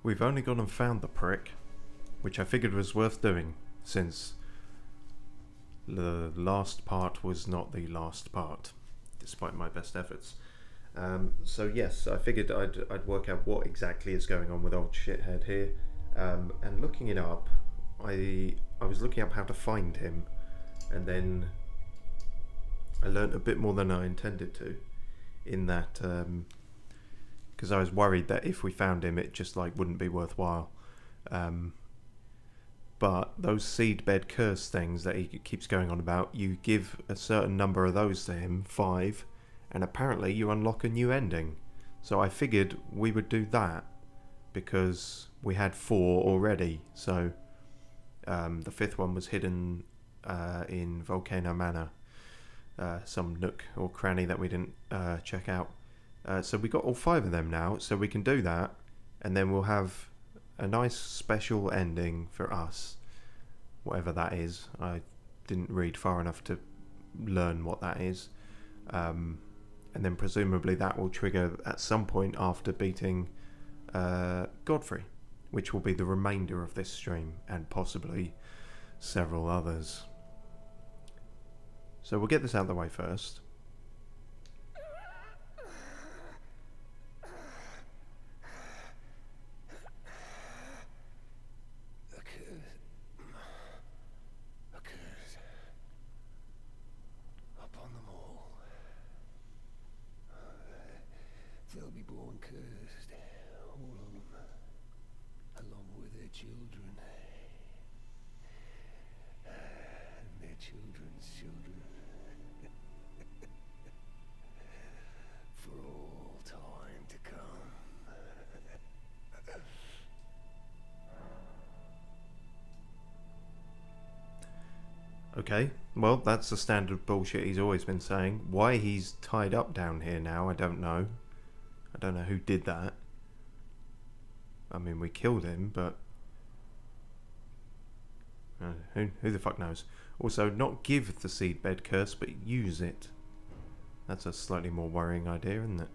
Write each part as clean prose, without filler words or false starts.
We've only gone and found the prick, which I figured was worth doing, since the last part was not the last part, despite my best efforts. So yes, I figured I'd work out what exactly is going on with old shithead here, and looking it up, I was looking up how to find him, and then I learnt a bit more than I intended to, in that because I was worried that if we found him, it just like wouldn't be worthwhile. But those seedbed curse things that he keeps going on about, you give a certain number of those to him, 5, and apparently you unlock a new ending. So I figured we would do that because we had 4 already. So the 5th one was hidden in Volcano Manor, some nook or cranny that we didn't check out. So we got all 5 of them now, so we can do that, and then we'll have a nice special ending for us, whatever that is. I didn't read far enough to learn what that is, and then presumably that will trigger at some point after beating Godfrey, which will be the remainder of this stream, and possibly several others. So we'll get this out of the way first. They'll be born cursed, all of them, along with their children, and their children's children, for all time to come. Okay, well, that's the standard bullshit he's always been saying. Why he's tied up down here now, I don't know. I don't know who did that. I mean, we killed him, but who the fuck knows? Also, not give the seedbed curse, but use it. That's a slightly more worrying idea, isn't it?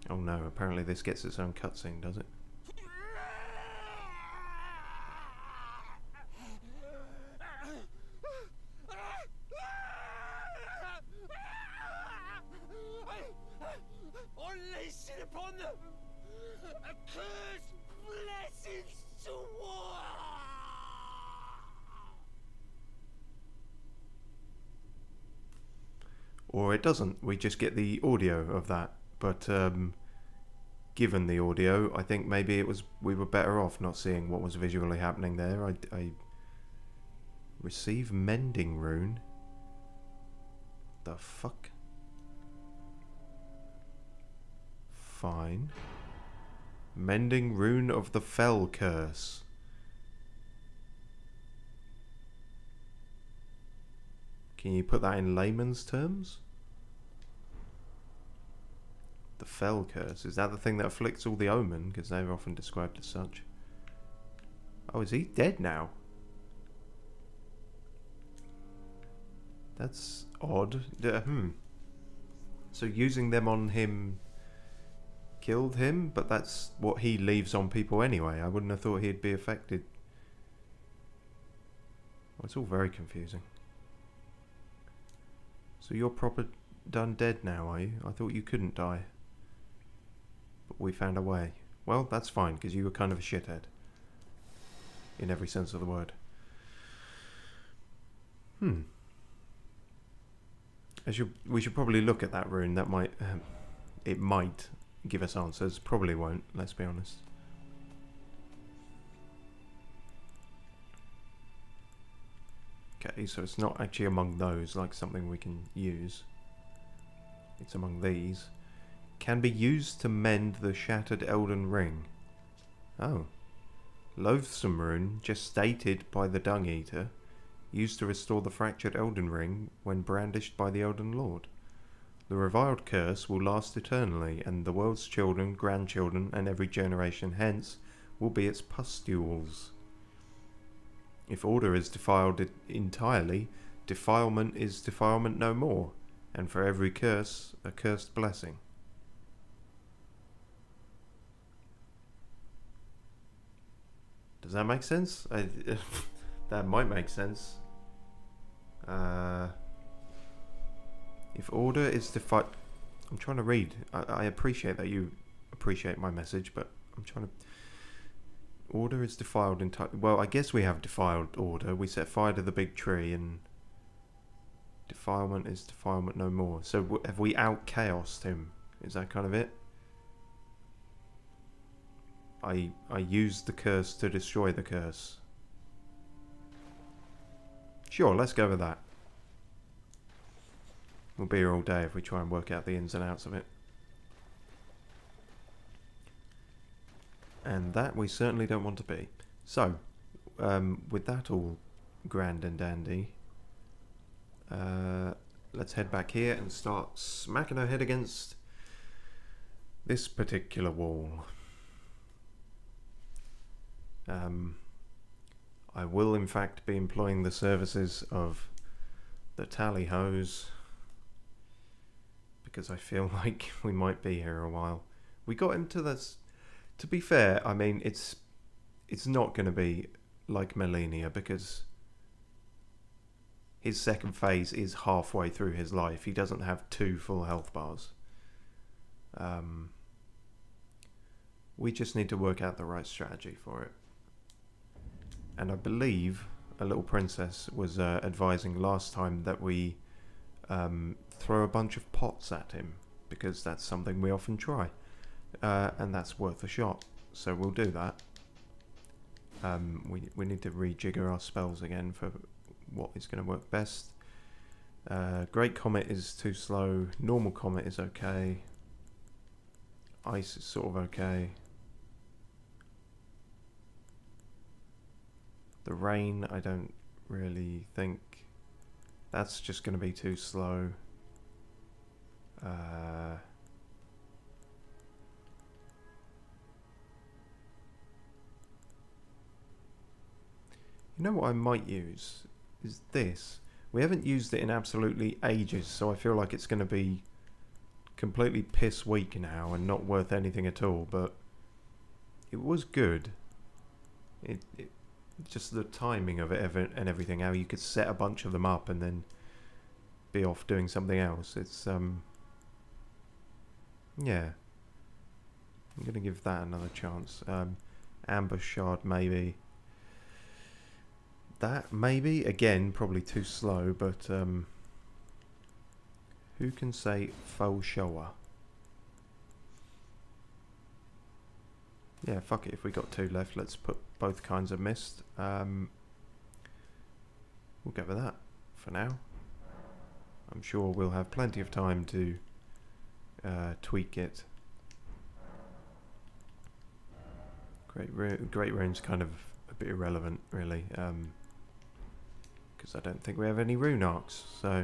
Oh no, apparently this gets its own cutscene, does it? Upon them, a curse blessings to war. Or it doesn't. We just get the audio of that. But given the audio, I think maybe we were better off not seeing what was visually happening there. I receive mending rune. The fuck? Fine. Mending rune of the fell curse. Can you put that in layman's terms? The fell curse. Is that the thing that afflicts all the omen? Because they're often described as such. Oh, is he dead now? That's odd. So using them on him killed him, but that's what he leaves on people anyway. I wouldn't have thought he'd be affected. Well, it's all very confusing. So you're proper done dead now, are you? I thought you couldn't die. But we found a way. Well, that's fine, because you were kind of a shithead. In every sense of the word. We should probably look at that rune. That might... it might give us answers. Probably won't, let's be honest. Okay, so it's not actually among those, like something we can use. It's among these. Can be used to mend the shattered Elden Ring. Oh. Loathsome rune, just stated by the Dung Eater, used to restore the fractured Elden Ring when brandished by the Elden Lord. The reviled curse will last eternally, and the world's children, grandchildren, and every generation hence will be its pustules. If order is defiled entirely, defilement is defilement no more, and for every curse, a cursed blessing. Does that make sense? That might make sense. If order is defined... I'm trying to read. I appreciate that you appreciate my message, but I'm trying to... Order is defiled entirely. Well, I guess we have defiled order. We set fire to the big tree, and defilement is defilement no more. So have we out-chaosed him? Is that kind of it? I used the curse to destroy the curse. Sure, let's go with that. We'll be here all day if we try and work out the ins and outs of it. And that we certainly don't want to be. So, with that all grand and dandy, let's head back here and start smacking our head against this particular wall. I will in fact be employing the services of the tally hose, because I feel like we might be here a while. We got him to this. To be fair, I mean, it's not going to be like Melania, because his second phase is halfway through his life. He doesn't have 2 full health bars. We just need to work out the right strategy for it. And I believe a little princess was advising last time that we throw a bunch of pots at him, because that's something we often try. And that's worth a shot, so we'll do that. We need to rejigger our spells again for what is going to work best. Great Comet is too slow. Normal Comet is okay. Ice is sort of okay. The Rain, I don't really think. That's just going to be too slow. You know what I might use is this. We haven't used it in absolutely ages, so I feel like it's going to be completely piss weak now and not worth anything at all, but it was good. It just the timing of it and everything, how you could set a bunch of them up and then be off doing something else. It's yeah, I'm gonna give that another chance. Ambush Shard, maybe. That maybe, again, probably too slow, but who can say faux shower? Yeah, fuck it, if we got 2 left, let's put both kinds of mist. We'll go with that for now. I'm sure we'll have plenty of time to tweak it. Great Rune's kind of a bit irrelevant, really, because I don't think we have any rune arcs. So,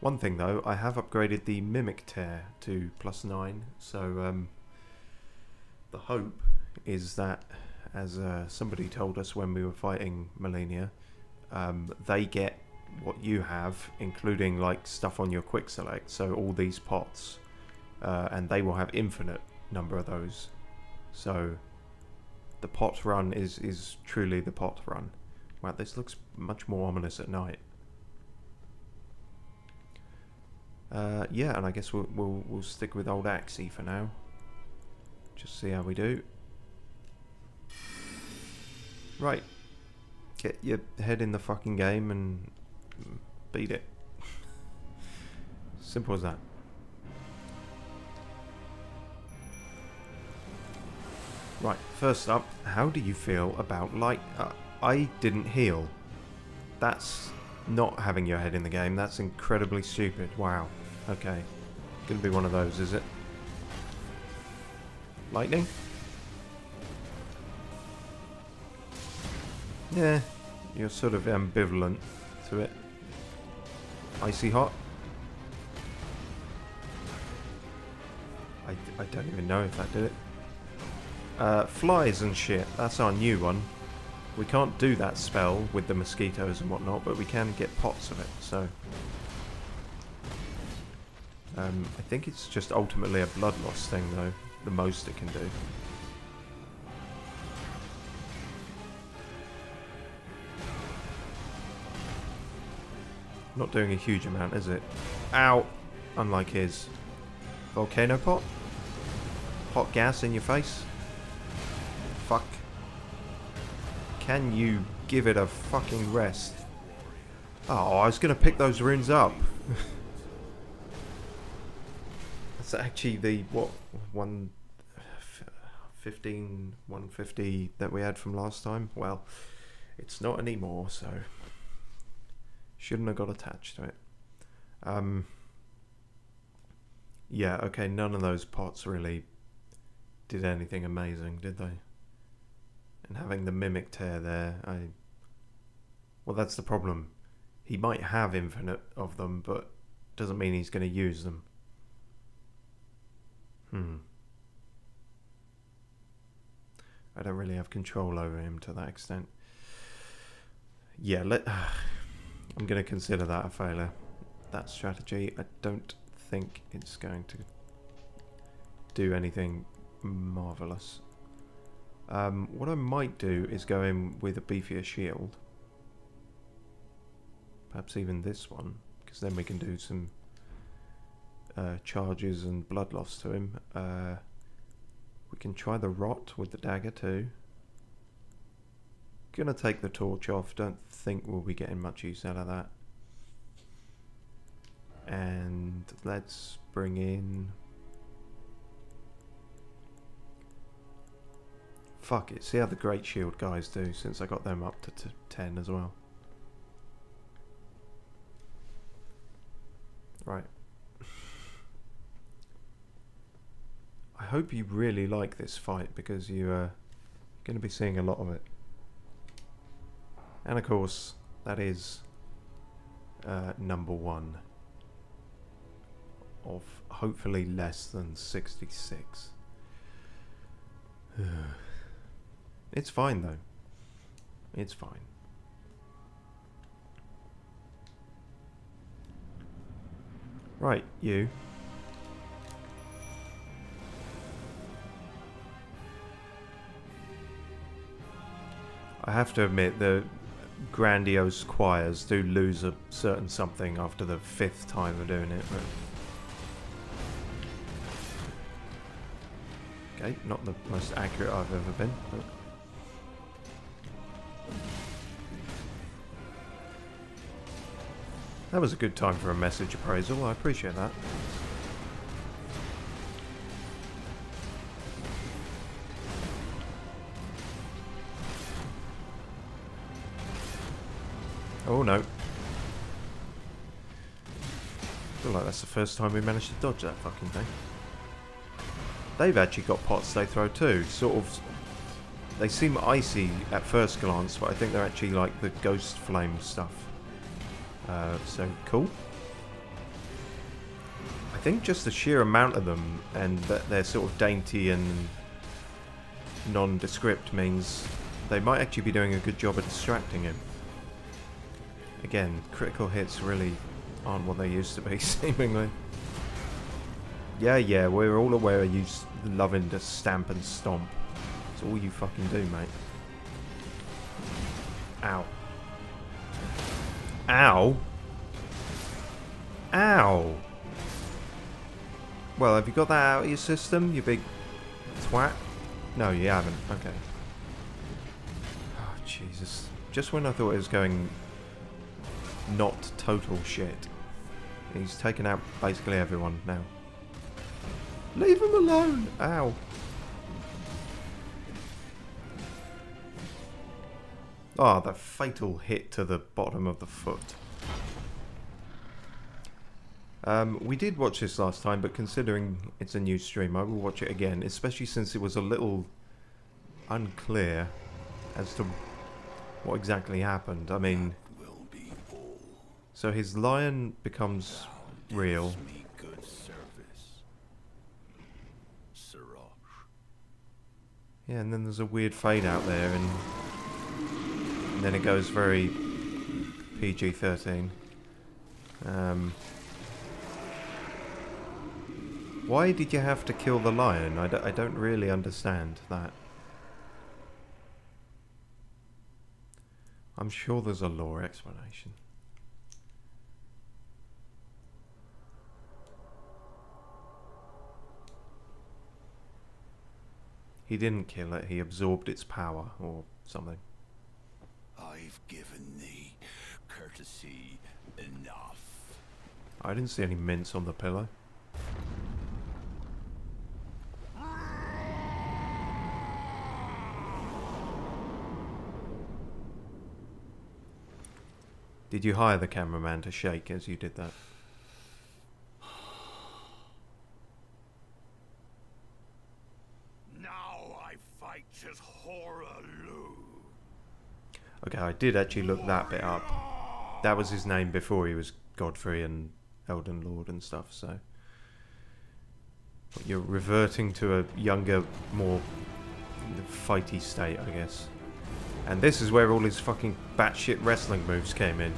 one thing though, I have upgraded the Mimic Tear to +9, so the hope is that, as somebody told us when we were fighting Melania, they get what you have, including like stuff on your quick select, so all these pots, and they will have infinite number of those. So the pot run is truly the pot run. Wow, this looks much more ominous at night. Yeah, and I guess we'll stick with old Axie for now. Just see how we do. Right, get your head in the fucking game and beat it. Simple as that. Right, first up, how do you feel about light? I didn't heal. That's not having your head in the game. That's incredibly stupid. Wow. Okay. Gonna be one of those, is it? Lightning? Yeah, you're sort of ambivalent to it. Icy hot? I don't even know if that did it. Flies and shit, that's our new one. We can't do that spell with the mosquitoes and whatnot, but we can get pots of it, so... I think it's just ultimately a blood loss thing though, the most it can do. Not doing a huge amount, is it? Ow! Unlike his. Volcano pot? Hot gas in your face? Fuck. Can you give it a fucking rest? Oh, I was going to pick those runes up. That's actually the, what, 150 that we had from last time? Well, it's not anymore, so shouldn't have got attached to it. Yeah, okay, none of those pots really did anything amazing, did they? And having the mimic tear there, well, that's the problem. He might have infinite of them, but doesn't mean he's going to use them. I don't really have control over him to that extent. Yeah, I'm going to consider that a failure. That strategy, I don't think it's going to do anything marvellous. What I might do is go in with a beefier shield. Perhaps even this one, because then we can do some charges and blood loss to him. We can try the rot with the dagger too. Gonna take the torch off, don't think we'll be getting much use out of that. And let's bring in... Fuck it, see how the Great Shield guys do, since I got them up to 10 as well. Right. I hope you really like this fight, because you're going to be seeing a lot of it. And of course, that is number 1 of hopefully less than 66. It's fine though. It's fine. Right, you. I have to admit, the grandiose choirs do lose a certain something after the 5th time of doing it. But okay, not the most accurate I've ever been. But that was a good time for a message appraisal, I appreciate that. Oh no. I feel like that's the first time we managed to dodge that fucking thing. They've actually got pots they throw too. Sort of, they seem icy at first glance, but I think they're actually like the ghost flame stuff. So cool. I think just the sheer amount of them and that they're sort of dainty and nondescript means they might actually be doing a good job at distracting him. Again, critical hits really aren't what they used to be, seemingly. Yeah, we're all aware of you loving to stamp and stomp. It's all you fucking do, mate. Ow. Ow? Ow! Well, have you got that out of your system, you big twat? No, you haven't. Okay. Oh, Jesus. Just when I thought it was going not total shit, he's taken out basically everyone now. Leave him alone! Ow. Ah, the fatal hit to the bottom of the foot. We did watch this last time, but considering it's a new stream, I will watch it again, especially since it was a little unclear as to what exactly happened. I mean, so his lion becomes real. Yeah, and then there's a weird fade out there, and then it goes very PG-13. Why did you have to kill the lion? I don't really understand that. I'm sure there's a lore explanation. He didn't kill it, he absorbed its power, or something. I've given thee courtesy enough. I didn't see any mints on the pillow. Did you hire the cameraman to shake as you did that? Now I fight as Horaloo. Okay, I did actually look that bit up. That was his name before he was Godfrey and Elden Lord and stuff, so... You're reverting to a younger, more fighty state, I guess. And this is where all his fucking batshit wrestling moves came in.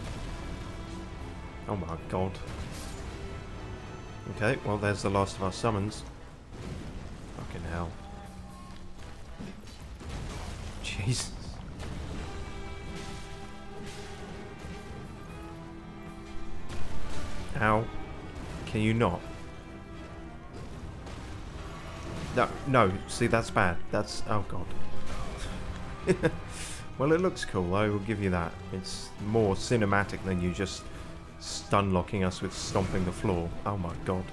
Oh my god. Okay, well there's the last of our summons. Fucking hell. Jesus. Ow. Can you not? No, no, see that's bad. That's... oh god. Well, it looks cool, I will give you that. It's more cinematic than you just stun locking us with stomping the floor. Oh my god.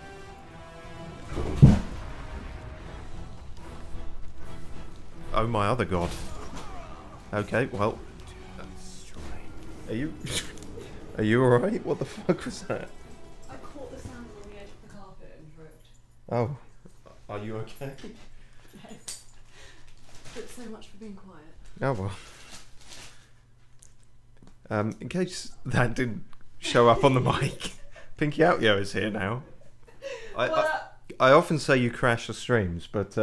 Oh my other god. Okay, well. Are you... are you alright? What the fuck was that? I caught the sandal on the edge of the carpet and tripped. Oh. Are you okay? Yes. But so much for being quiet. Oh well. In case that didn't show up on the mic, pinkyoutyo is here now. I often say you crash the streams, but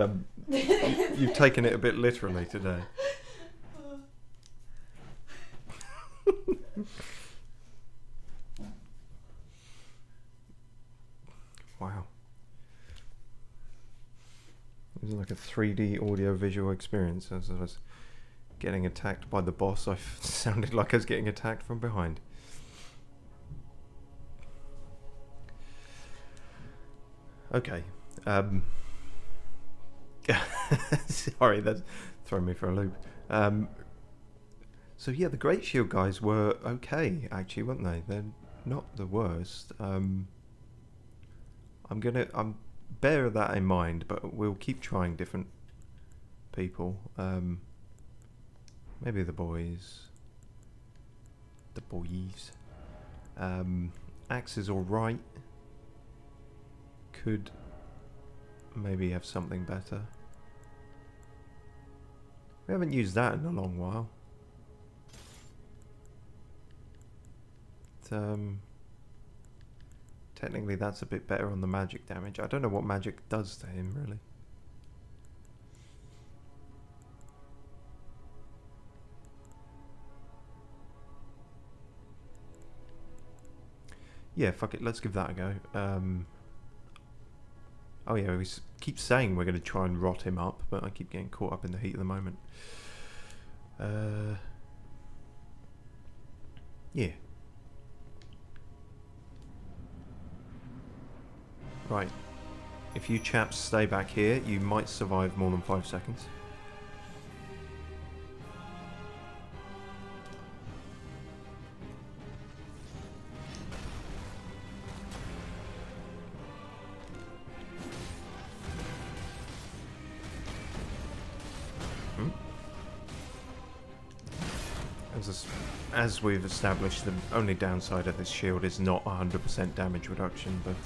you've taken it a bit literally today. Wow. It was like a 3D audio-visual experience. As I was getting attacked by the boss, I sounded like I was getting attacked from behind. Okay. Sorry, that's throwing me for a loop. So yeah, the Great Shield guys were okay, actually, weren't they? They're not the worst. I'm bear that in mind, but we'll keep trying different people. Maybe the boys. The boys. Axe is alright. Could maybe have something better. We haven't used that in a long while. Technically that's a bit better on the magic damage. I don't know what magic does to him, really. Yeah, fuck it, let's give that a go. Oh yeah, we keep saying we're going to try and rot him up, but I keep getting caught up in the heat of the moment. Yeah. Right. If you chaps stay back here, you might survive more than 5 seconds. As we've established, the only downside of this shield is not 100% damage reduction, but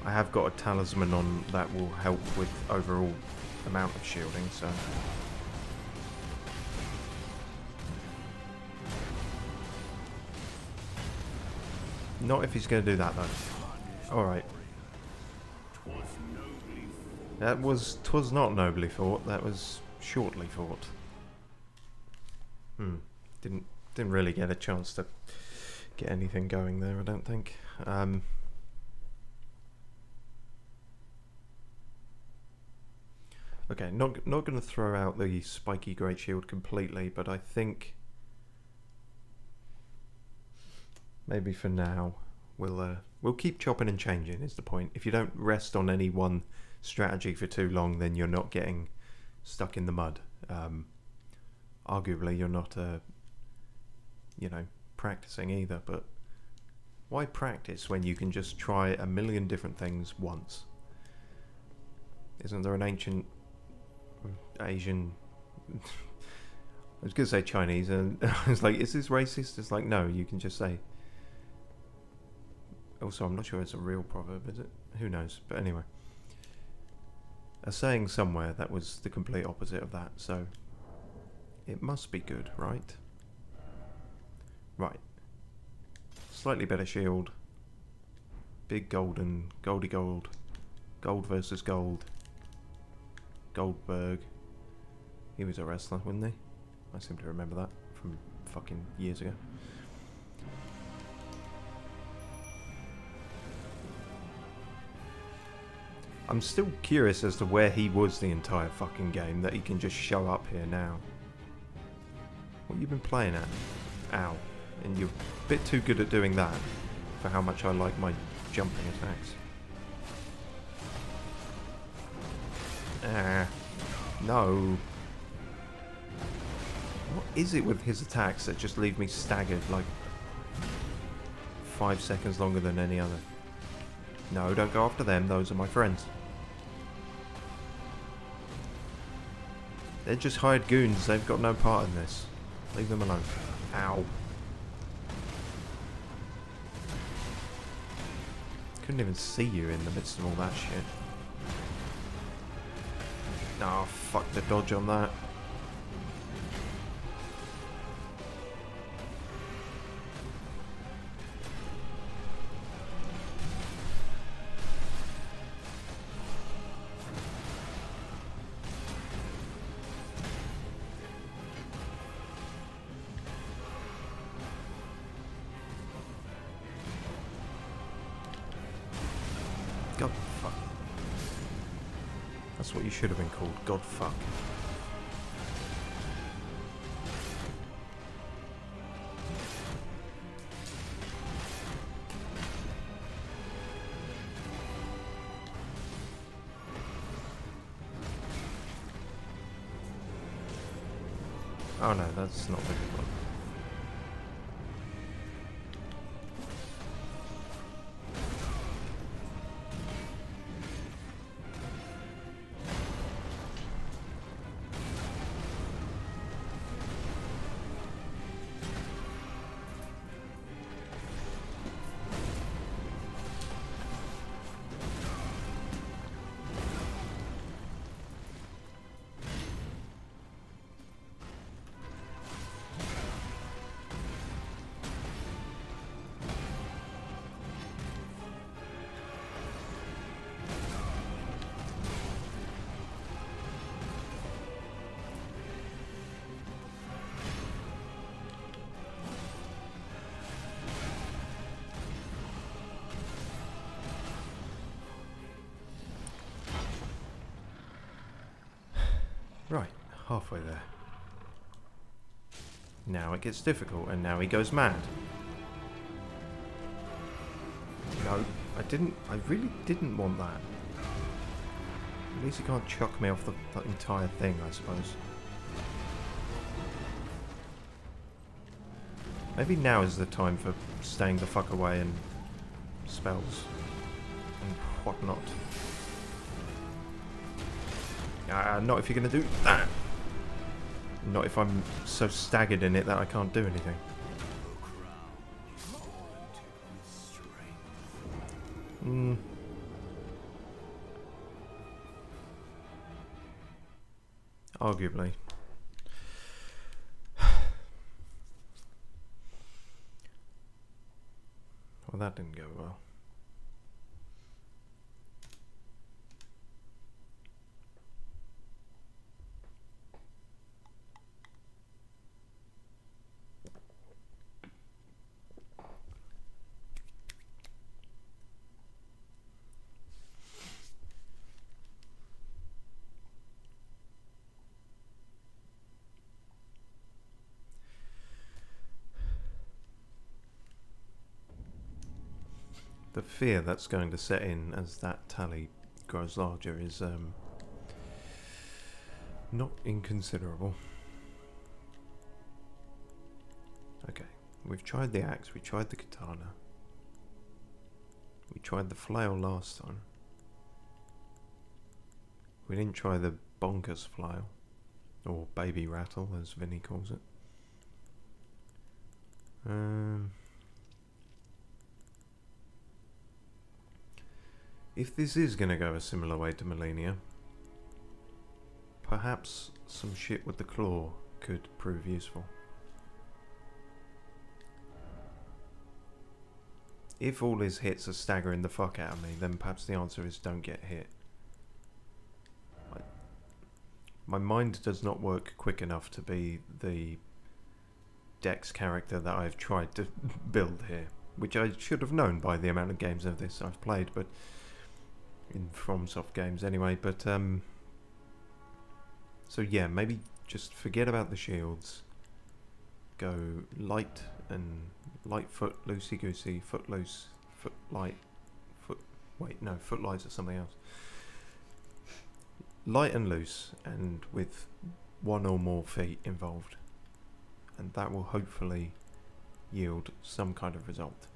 I have got a talisman on that will help with overall amount of shielding, so... Not if he's going to do that, though. Alright. Twas not nobly fought, that was shortly fought. Didn't really get a chance to get anything going there, I don't think. Okay, not going to throw out the spiky great shield completely, but I think maybe for now we'll keep chopping and changing is the point. If you don't rest on any one strategy for too long, then you're not getting stuck in the mud. Arguably, you're not, you know, practicing either, but why practice when you can just try a million different things once? Isn't there an ancient Asian... I was going to say Chinese, and I was like, is this racist? It's like, no, you can just say... Also, I'm not sure it's a real proverb, is it? Who knows? But anyway. A saying somewhere that was the complete opposite of that, so... It must be good, right? Right. Slightly better shield. Big golden, goldy gold. Gold versus gold. Goldberg. He was a wrestler, wasn't he? I seem to remember that from fucking years ago. I'm still curious as to where he was the entire fucking game, that he can just show up here now. What have you been playing at? Ow. And you're a bit too good at doing that for how much I like my jumping attacks. Ah. No. What is it with his attacks that just leave me staggered like 5 seconds longer than any other? No, don't go after them, those are my friends. They're just hired goons, they've got no part in this. Leave them alone. Ow. Couldn't even see you in the midst of all that shit. Oh, fuck the dodge on that. God fuck. That's what you should have been called. God fuck. Oh no, that's not the good one. Right, halfway there. Now it gets difficult, and now he goes mad. No, I really didn't want that. At least he can't chuck me off the entire thing, I suppose. Maybe now is the time for staying the fuck away and spells and whatnot. Not if you're going to do that. Not if I'm so staggered in it that I can't do anything. Arguably. Well, that didn't go well. The fear that's going to set in as that tally grows larger is Not inconsiderable. Okay, we've tried the axe, we tried the katana. We tried the flail last time. We didn't try the bonkers flail. Or baby rattle, as Vinny calls it. If this is going to go a similar way to Millennia, perhaps some shit with the claw could prove useful. If all his hits are staggering the fuck out of me, then perhaps the answer is don't get hit. My mind does not work quick enough to be the Dex character that I've tried to build here, which I should have known by the amount of games of this I've played, but in FromSoft games anyway. But so yeah, maybe just forget about the shields. Go light and light foot, loosey goosey, foot loose, foot light, foot. Wait, no, foot lights are something else. Light and loose, and with one or more feet involved, and that will hopefully yield some kind of result.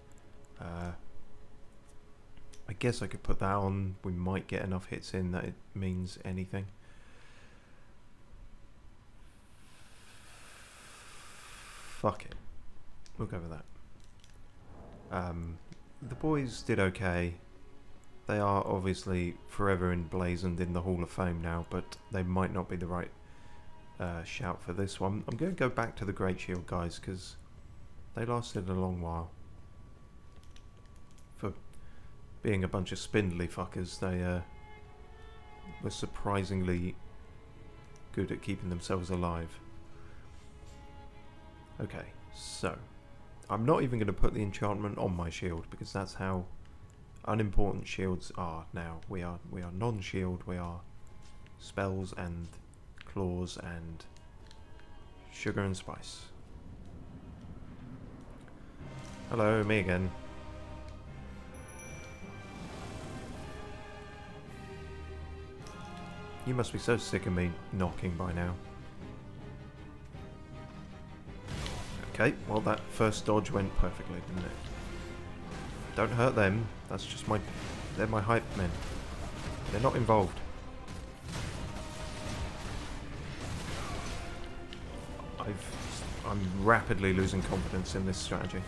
I guess I could put that on. We might get enough hits in that it means anything. Fuck it, we'll go with that. The boys did okay. They are obviously forever emblazoned in the Hall of Fame now, but they might not be the right shout for this one. I'm going to go back to the Great Shield guys, because they lasted a long while. For being a bunch of spindly fuckers, they were surprisingly good at keeping themselves alive. Okay, so I'm not even going to put the enchantment on my shield, because that's how unimportant shields are now. We are non-shield. We are spells and claws and sugar and spice. Hello, me again. You must be so sick of me knocking by now. Okay, well that first dodge went perfectly, didn't it? Don't hurt them. That's just they're my hype men. They're not involved. I'm rapidly losing confidence in this strategy.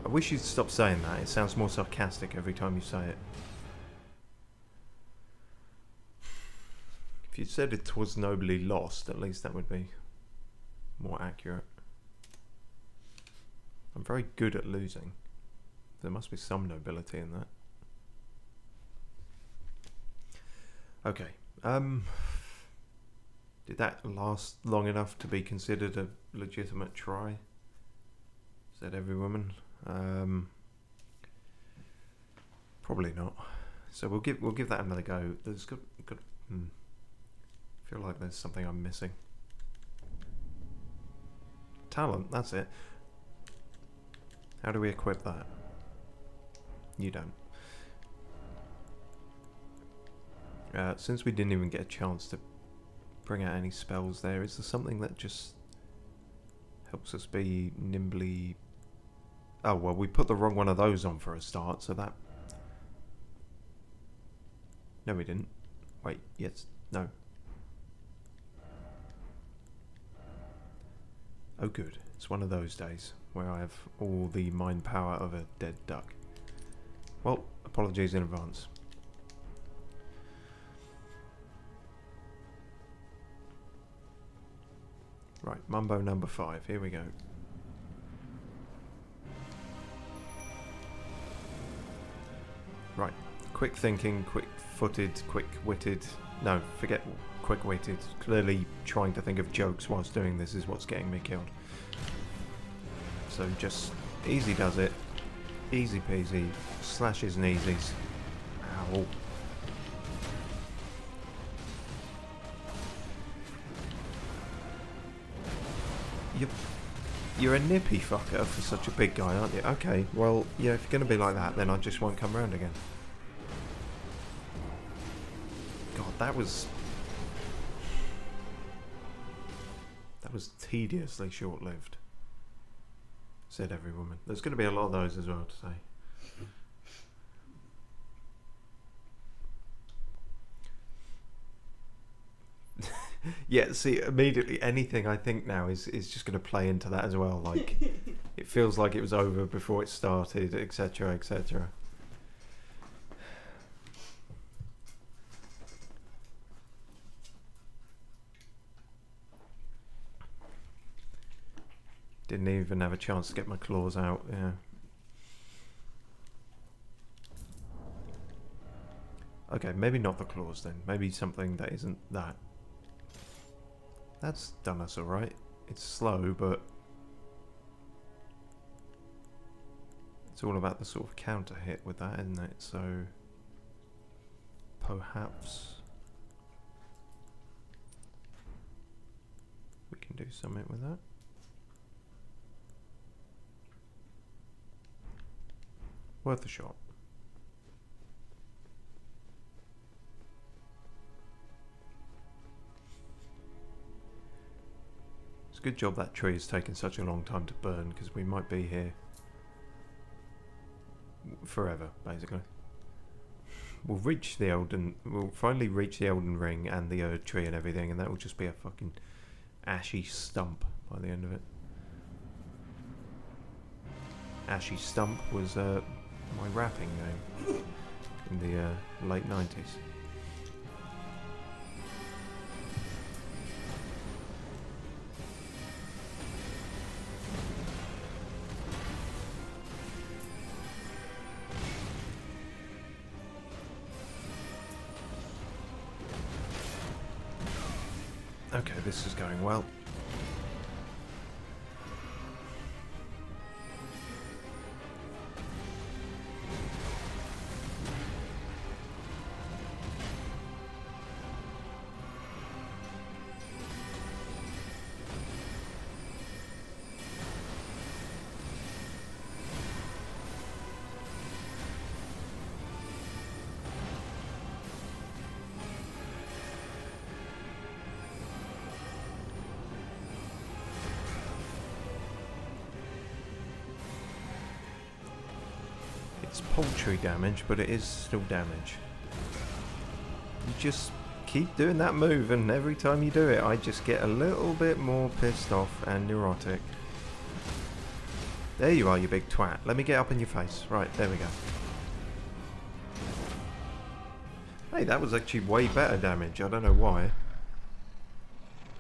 I wish you'd stop saying that. It sounds more sarcastic every time you say it. If you said it was nobly lost, at least that would be more accurate. I'm very good at losing. There must be some nobility in that. Okay. Did that last long enough to be considered a legitimate try? Said every woman. Probably not. So we'll give that another go. There's good. Feel like there's something I'm missing. Talent. That's it. How do we equip that? You don't. Since we didn't even get a chance to bring out any spells there, is there something that just helps us be nimbly... Oh, well, we put the wrong one of those on for a start, so that... No, we didn't. Wait, yes, no. Oh, good. It's one of those days where I have all the mind power of a dead duck. Well, apologies in advance. Right, Mumbo number 5. Here we go. Right, quick thinking, quick-footed, quick-witted. No, forget quick-witted. Clearly trying to think of jokes whilst doing this is what's getting me killed. So just easy does it. Easy peasy. Slashes and easies. Ow. You're a nippy fucker for such a big guy, aren't you? Okay, well, yeah, if you're going to be like that, then I just won't come around again. God, that was tediously short-lived, said every woman. There's going to be a lot of those as well to say. Yeah, see, immediately anything I think now is just going to play into that as well. Like, it feels like it was over before it started, etc., etc. Didn't even have a chance to get my claws out, yeah. Okay, maybe not the claws then. Maybe something that isn't that. That's done us alright. It's slow, but it's all about the sort of counter hit with that, isn't it? So perhaps we can do something with that. Worth a shot. It's a good job that tree has taken such a long time to burn, because we might be here forever, basically. We'll finally reach the Elden Ring and the Erd tree and everything, and that will just be a fucking ashy stump by the end of it. Ashy Stump was my rapping name in the late 90s. Okay, this is going well. It's paltry damage, but it is still damage. You just keep doing that move, and every time you do it, I just get a little bit more pissed off and neurotic. There you are, you big twat. Let me get up in your face. Right, there we go. Hey, that was actually way better damage. I don't know why.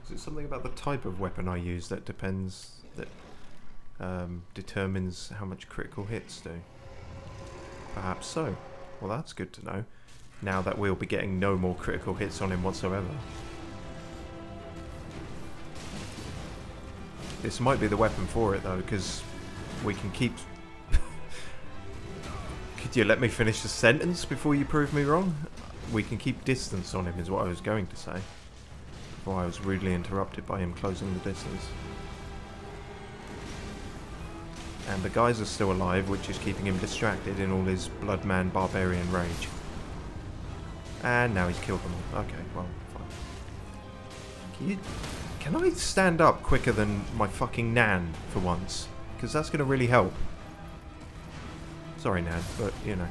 Is it something about the type of weapon I use that determines how much critical hits do? Perhaps so. Well, that's good to know. Now that we'll be getting no more critical hits on him whatsoever. This might be the weapon for it though, because we can keep... Could you let me finish the sentence before you prove me wrong? We can keep distance on him is what I was going to say, before I was rudely interrupted by him closing the distance. And the guys are still alive, which is keeping him distracted in all his bloodman barbarian rage. And now he's killed them all. Okay, well, fine. Can I stand up quicker than my fucking Nan for once? Because that's going to really help. Sorry, Nan, but, you know.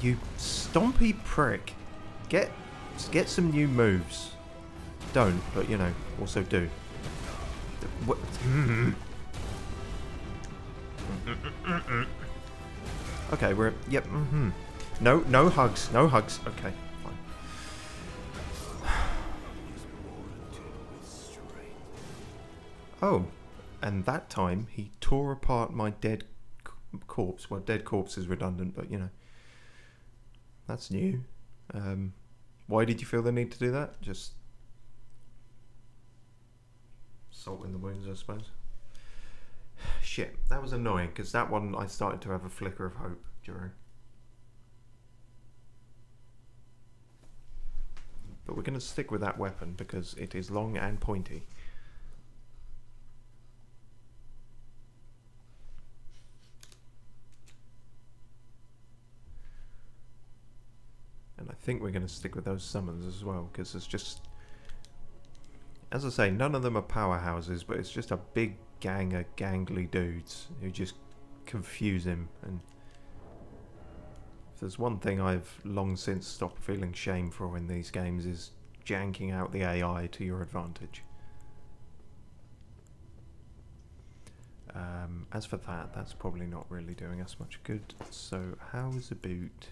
You stompy prick. Get some new moves. Don't, but you know, also do. What? Okay, we're... Yep, No hugs, no hugs. Okay, fine. Oh, and that time he tore apart my dead corpse. Well, dead corpse is redundant, but you know. That's new. Why did you feel the need to do that? Just salt in the wounds, I suppose. Shit, that was annoying, because that one I started to have a flicker of hope during. But we're going to stick with that weapon because it is long and pointy. And I think we're going to stick with those summons as well, because it's just, as I say, none of them are powerhouses, but it's just a big gang of gangly dudes who just confuse him. And if there's one thing I've long since stopped feeling shame for in these games, is janking out the AI to your advantage. As for that, that's probably not really doing us much good. So how's about...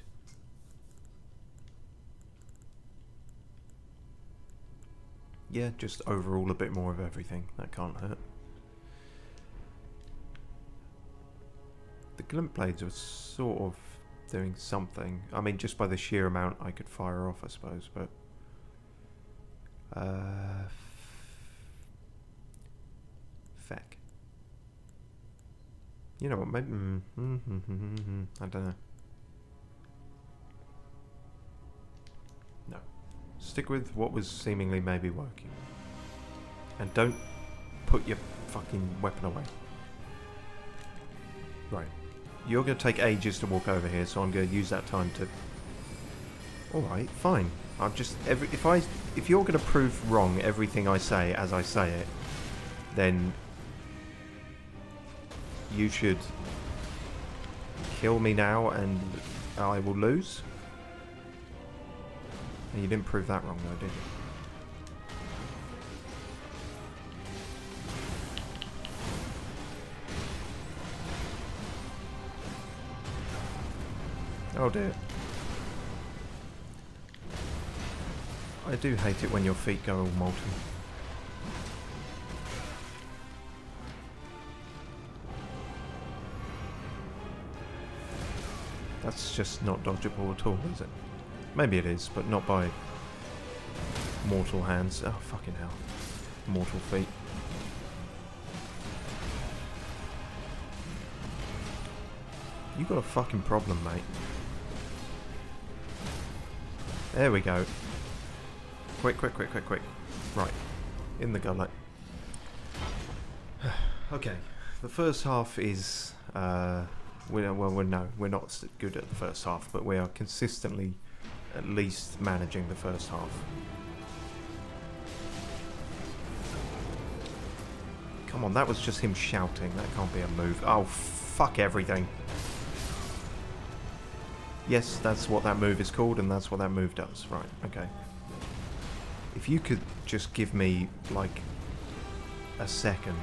yeah, just overall a bit more of everything. That can't hurt. The glint blades were sort of doing something. I mean, just by the sheer amount I could fire off, I suppose, but... feck. You know what, maybe... I don't know. No. Stick with what was seemingly maybe working. And don't put your fucking weapon away. Right. You're going to take ages to walk over here, so I'm going to use that time to... Alright, fine. I'm just... If you're going to prove wrong everything I say as I say it, then... you should kill me now and I will lose. And you didn't prove that wrong though, did you? Oh dear. I do hate it when your feet go all molten. That's just not dodgeable at all, is it? Maybe it is, but not by mortal hands. Oh, fucking hell. Mortal feet. You got a fucking problem, mate. There we go. Quick, quick, quick, quick, quick. Right. In the gullet. Okay. The first half is... no, we're not good at the first half, but we are consistently at least managing the first half. Come on, that was just him shouting. That can't be a move. Oh, fuck everything. Yes, that's what that move is called, and that's what that move does. Right, okay. If you could just give me, like, a second.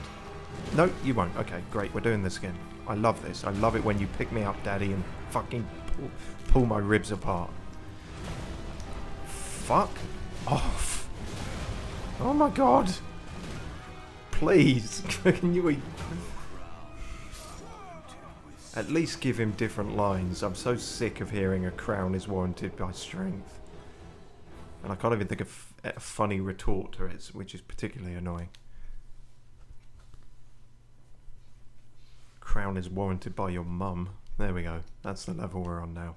No, you won't. Okay, great. We're doing this again. I love this. I love it when you pick me up, Daddy, and fucking pull my ribs apart. Fuck off. Oh my god. Please. Can you at least give him different lines? I'm so sick of hearing a crown is warranted by strength. And I can't even think of a funny retort to it, which is particularly annoying. Crown is warranted by your mum. There we go. That's the level we're on now.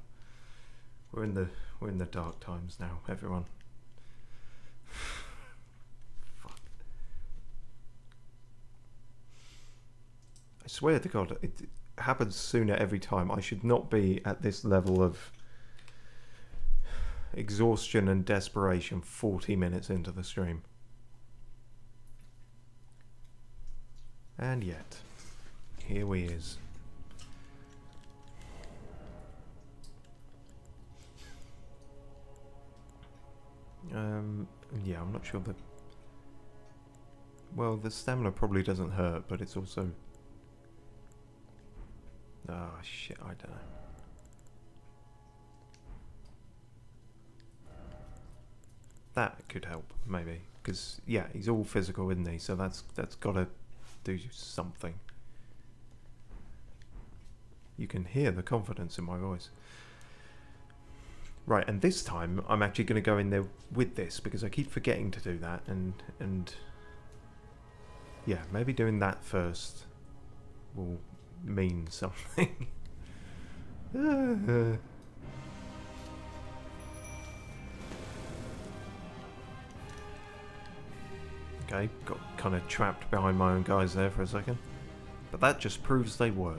We're in the dark times now, everyone. Fuck. I swear to God, it happens sooner every time. I should not be at this level of exhaustion and desperation 40 minutes into the stream. And yet, here we is. Yeah, I'm not sure that... well, the stamina probably doesn't hurt, but it's also... oh, shit, I don't know. That could help, maybe. Because, yeah, he's all physical, isn't he? So that's got to do something. You can hear the confidence in my voice. Right, and this time I'm actually going to go in there with this because I keep forgetting to do that, and yeah, maybe doing that first will mean something. Okay, got kind of trapped behind my own guys there for a second. But that just proves they work.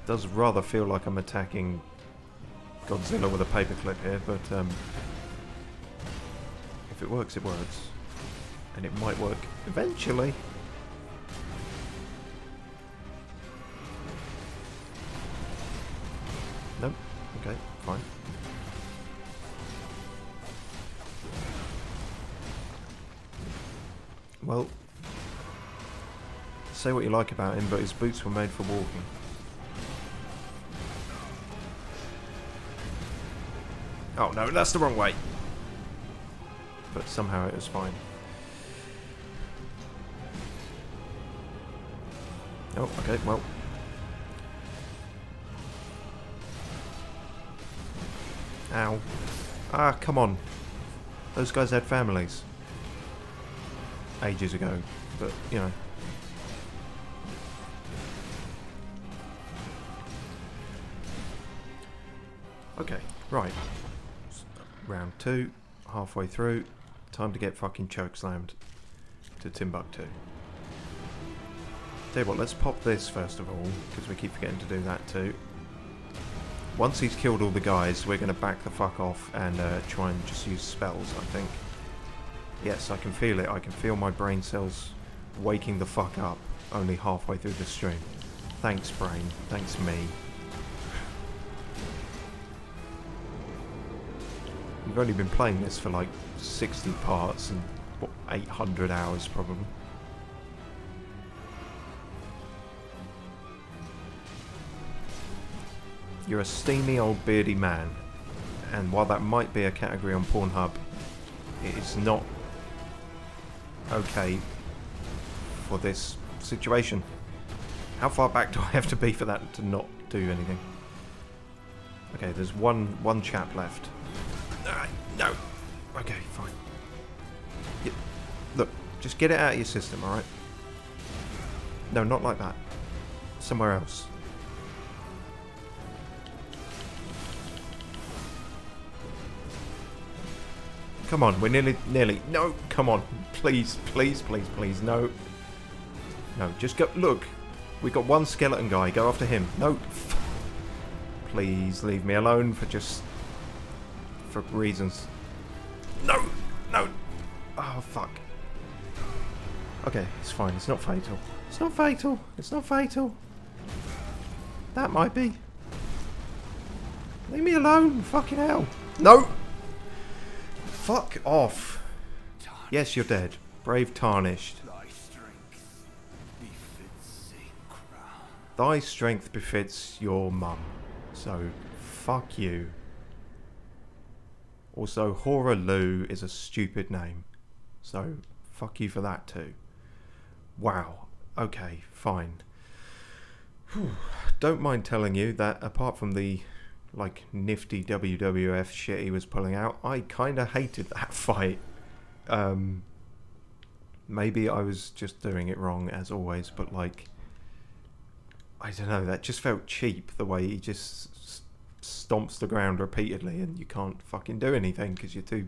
Does rather feel like I'm attacking Godzilla with a paperclip here, but if it works, it works. And it might work eventually. Nope. Okay, fine. Well, say what you like about him, but his boots were made for walking. Oh no, that's the wrong way. But somehow it was fine. Oh, okay, well. Ow. Ah, come on. Those guys had families. Ages ago, but, you know. Okay, right. Round 2, halfway through. Time to get fucking chokeslammed to Timbuktu. Tell you what, let's pop this first of all, because we keep forgetting to do that too. Once he's killed all the guys, we're going to back the fuck off and try and just use spells, I think. Yes, I can feel it. I can feel my brain cells waking the fuck up only halfway through the stream. Thanks, brain. Thanks, me. We've only been playing this for like 60 parts and what, 800 hours probably. You're a steamy old beardy man, and while that might be a category on Pornhub, it is not okay for this situation. How far back do I have to be for that to not do anything? Okay, there's one chap left. No. Okay, fine. Look, just get it out of your system, alright? No, not like that. Somewhere else. Come on, we're nearly. No, come on. Please, please, please, please, no. No, just go. Look, we got one skeleton guy. Go after him. No. Please leave me alone for reasons. No, no. Oh, fuck. Okay, it's fine. It's not fatal. It's not fatal. It's not fatal. That might be. Leave me alone. Fucking hell. No. Fuck off. Yes, you're dead. Brave tarnished. Thy strength befits your mum. So, fuck you. Also, Hora Lou is a stupid name. So, fuck you for that too. Wow. Okay, fine. Whew. Don't mind telling you that apart from the like nifty WWF shit he was pulling out, I kind of hated that fight. Maybe I was just doing it wrong as always, but like, I don't know, that just felt cheap, the way he just stomps the ground repeatedly and you can't fucking do anything because you're too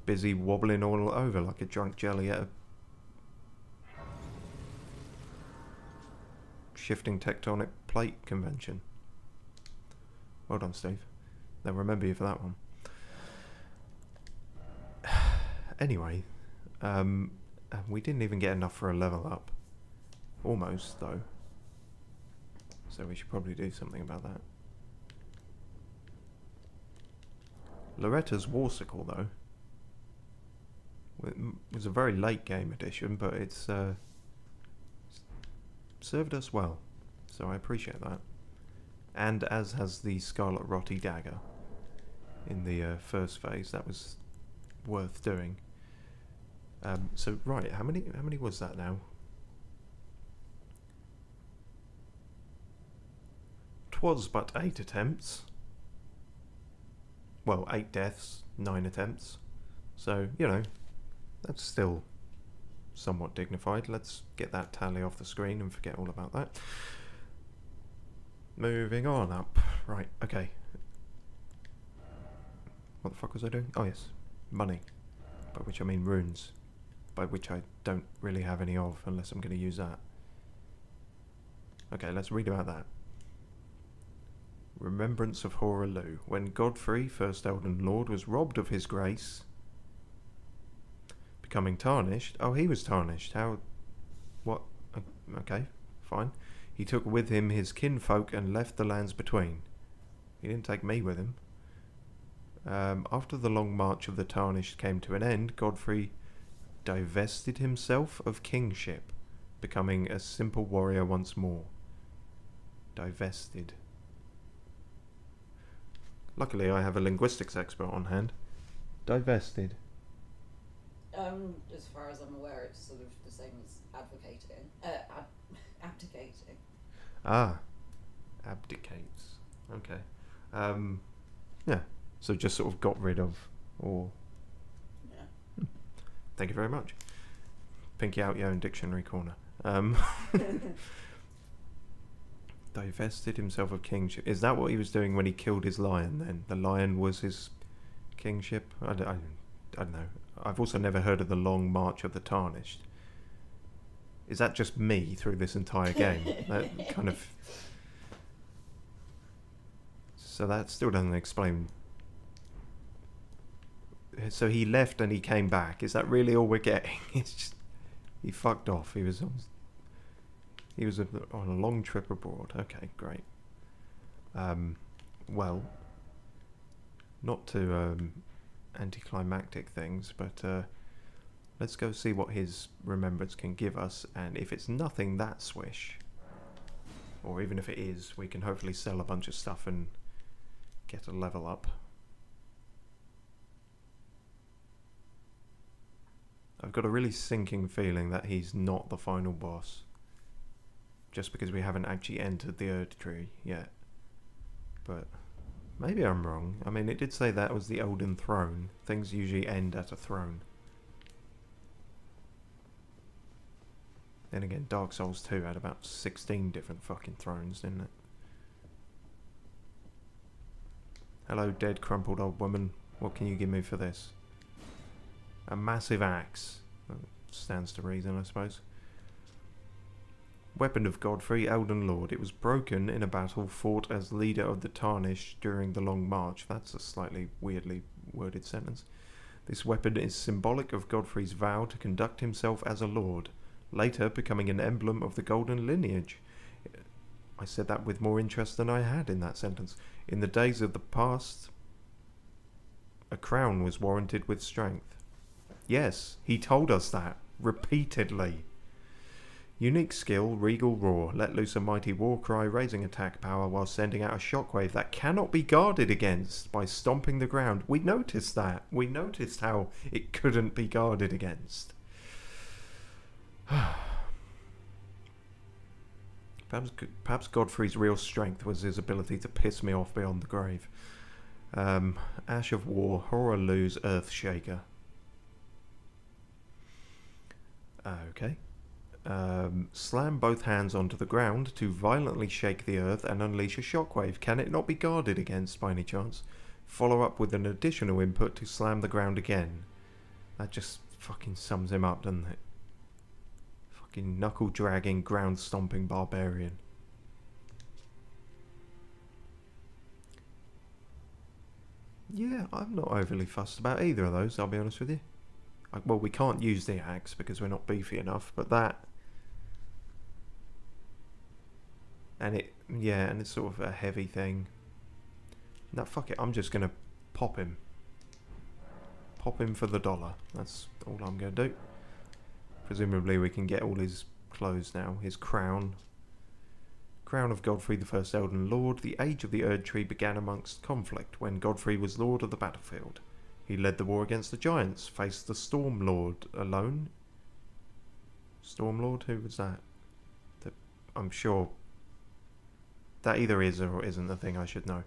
busy wobbling all over like a drunk jelly at a shifting tectonic plate convention. Well done, Steve. They'll remember you for that one. Anyway, we didn't even get enough for a level up. Almost, though. So we should probably do something about that. Loretta's Warsicle, though. It was a very late game edition, but it's served us well. So I appreciate that. And as has the Scarlet Rotty Dagger in the first phase. That was worth doing. So right, how many was that now? 'Twas but 8 attempts. Well, 8 deaths, 9 attempts. So, you know, that's still somewhat dignified. Let's get that tally off the screen and forget all about that. Moving on up. Right, okay. What the fuck was I doing? Oh yes, money. By which I mean runes. By which I don't really have any of, unless I'm going to use that. Okay, let's read about that. Remembrance of Horaloo. When Godfrey, first Elden Lord, was robbed of his grace, becoming tarnished. Oh, he was tarnished. How? What? Okay, fine. He took with him his kinfolk and left the lands between. He didn't take me with him. After the long march of the tarnished came to an end, Godfrey divested himself of kingship, becoming a simple warrior once more. Divested. Luckily, I have a linguistics expert on hand. Divested. As far as I'm aware, it's sort of the same as advocating. Abdicating. Ah. Abdicates. Okay. Yeah. So just sort of got rid of, or... Yeah. Thank you very much. Pinkyoutyo and Dictionary Corner. Divested himself of kingship. Is that what he was doing when he killed his lion then? The lion was his kingship? I don't know. I've also never heard of the Long March of the Tarnished. Is that just me through this entire game? That kind of... So that still doesn't explain... So he left and he came back. Is that really all we're getting? It's just... He fucked off. He was on a long trip abroad. Okay, great. Well, not to anticlimactic things, but let's go see what his remembrance can give us, and if it's nothing that swish, or even if it is, we can hopefully sell a bunch of stuff and get a level up. I've got a really sinking feeling that he's not the final boss, just because we haven't actually entered the Erd Tree yet. But maybe I'm wrong. I mean, it did say that was the Elden Throne. Things usually end at a throne. Then again, Dark Souls 2 had about 16 different fucking thrones, didn't it? Hello, dead, crumpled old woman. What can you give me for this? A massive axe. That stands to reason, I suppose. Weapon of Godfrey, Elden Lord. It was broken in a battle fought as leader of the Tarnished during the Long March. That's a slightly weirdly worded sentence. This weapon is symbolic of Godfrey's vow to conduct himself as a lord, later becoming an emblem of the golden lineage. I said that with more interest than I had in that sentence. In the days of the past, a crown was warranted with strength. Yes, he told us that repeatedly. Unique skill, Regal Roar. Let loose a mighty war cry, raising attack power while sending out a shockwave that cannot be guarded against by stomping the ground. We noticed that. We noticed how it couldn't be guarded against. Perhaps Godfrey's real strength was his ability to piss me off beyond the grave. Ash of War, Horaloo's Earthshaker. Okay. Slam both hands onto the ground to violently shake the earth and unleash a shockwave. Can it not be guarded against by any chance? Follow up with an additional input to slam the ground again. That just fucking sums him up, doesn't it? Fucking knuckle-dragging, ground-stomping barbarian. Yeah, I'm not overly fussed about either of those, I'll be honest with you. Well, we can't use the axe because we're not beefy enough, but that... And it's sort of a heavy thing. No, fuck it, I'm just going to pop him. Pop him for the $1. That's all I'm going to do. Presumably we can get all his clothes now. His crown. Crown of Godfrey, the first Elden Lord. The age of the Erd Tree began amongst conflict when Godfrey was lord of the battlefield. He led the war against the giants, faced the Storm Lord alone. Storm Lord? Who was that? I'm sure that either is or isn't the thing I should know.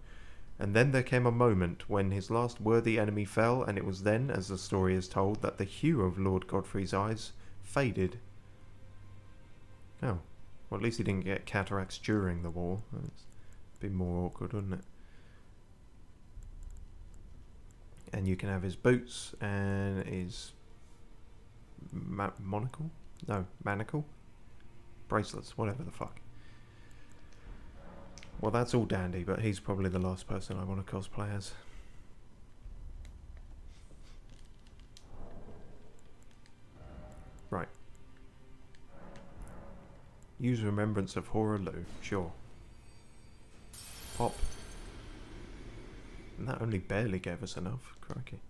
And then there came a moment when his last worthy enemy fell, and it was then, as the story is told, that the hue of Lord Godfrey's eyes faded. Oh. Well, at least he didn't get cataracts during the war. That'd be more awkward, wouldn't it? And you can have his boots and his monocle? No, manacle? Bracelets, whatever the fuck. Well, that's all dandy, but he's probably the last person I want to cosplay as. Right. Use Remembrance of Horaloo. Sure. Pop. And that only barely gave us enough. Crikey.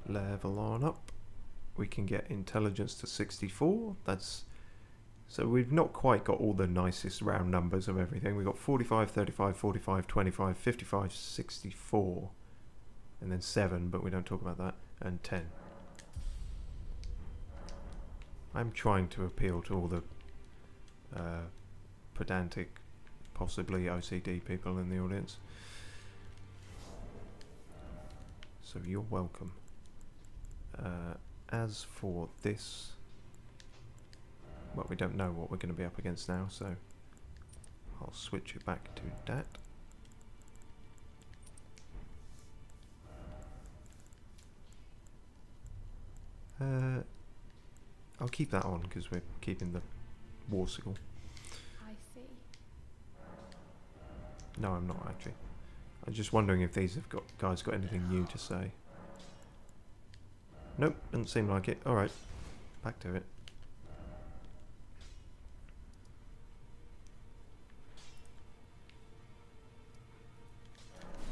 Level on up. We can get intelligence to 64. That's... So we've not quite got all the nicest round numbers of everything. We've got 45, 35, 45, 25, 55, 64. And then 7, but we don't talk about that. And 10. I'm trying to appeal to all the pedantic, possibly OCD people in the audience. So you're welcome. As for this... Well, we don't know what we're going to be up against now, so I'll switch it back to that. I'll keep that on because we're keeping the warsicle. I see. No, I'm not actually. I'm just wondering if these have got guys got anything new to say. Nope, doesn't seem like it. Alright, back to it.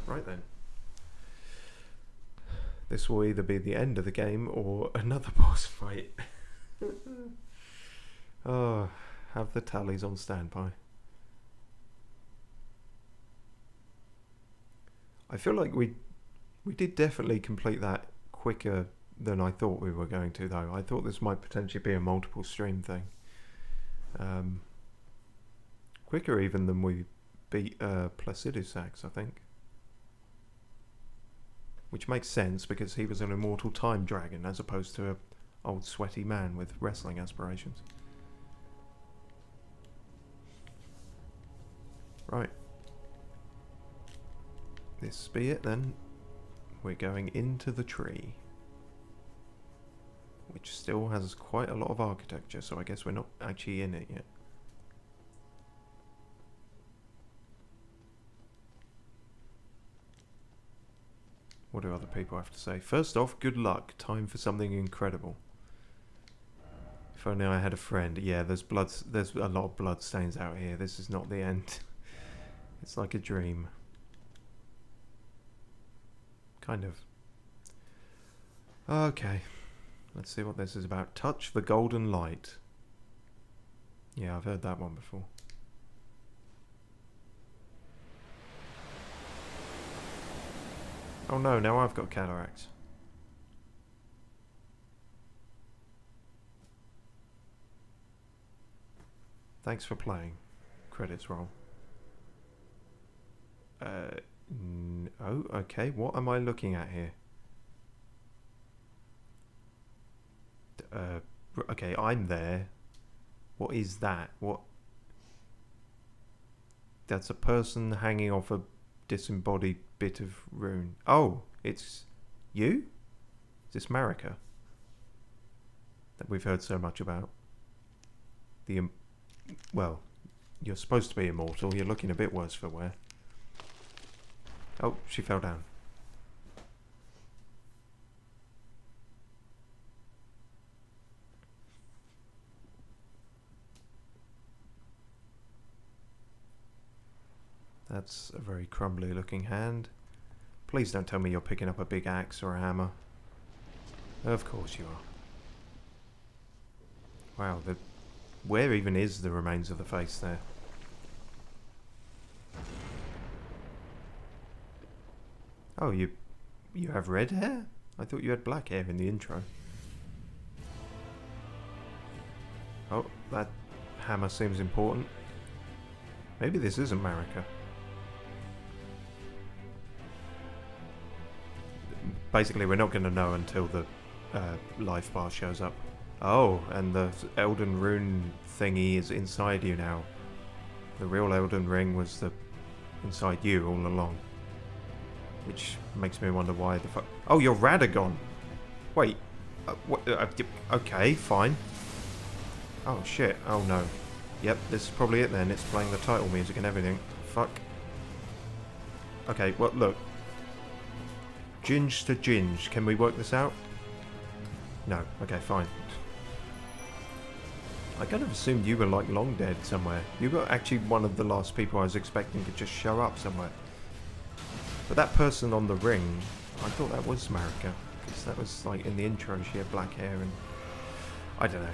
Right then. This will either be the end of the game or another boss fight. Oh, have the tallies on standby. I feel like we did definitely complete that quicker than I thought we were going to, though. I thought this might potentially be a multiple stream thing. Quicker even than we beat Placidusax, I think. Which makes sense because he was an immortal time dragon as opposed to an old sweaty man with wrestling aspirations. Right. This be it then. We're going into the tree. Which still has quite a lot of architecture, so I guess we're not actually in it yet. What do other people have to say? First off, good luck. Time for something incredible. If only I had a friend. Yeah, there's a lot of blood stains out here. This is not the end. It's like a dream. Kind of. Okay. Let's see what this is about. Touch the golden light. Yeah, I've heard that one before. Oh no, now I've got cataracts. Thanks for playing. Credits roll. Oh, okay. What am I looking at here? Okay, I'm there. What is that? What? That's a person hanging off a disembodied bit of rune. Oh, it's you? Is this Marika? That we've heard so much about. Well, you're supposed to be immortal. You're looking a bit worse for wear. Oh, she fell down. That's a very crumbly looking hand. Please don't tell me you're picking up a big axe or a hammer. Of course you are. Wow, where even is the remains of the face there? Oh, you have red hair? I thought you had black hair in the intro. Oh, that hammer seems important. Maybe this isn't Marika. Basically, we're not going to know until the life bar shows up. Oh, and the Elden Rune thingy is inside you now. The real Elden Ring was the inside you all along. Which makes me wonder why the fuck... Oh, you're Radagon! Wait. Okay, fine. Oh, shit. Oh, no. Yep, this is probably it then. It's playing the title music and everything. Fuck. Okay, well, look. Ginge to Ginge. Can we work this out? No. Okay, fine. I kind of assumed you were, like, long dead somewhere. You were actually one of the last people I was expecting to just show up somewhere. But that person on the ring, I thought that was Marika. Because that was, like, in the intro, she had black hair and... I don't know.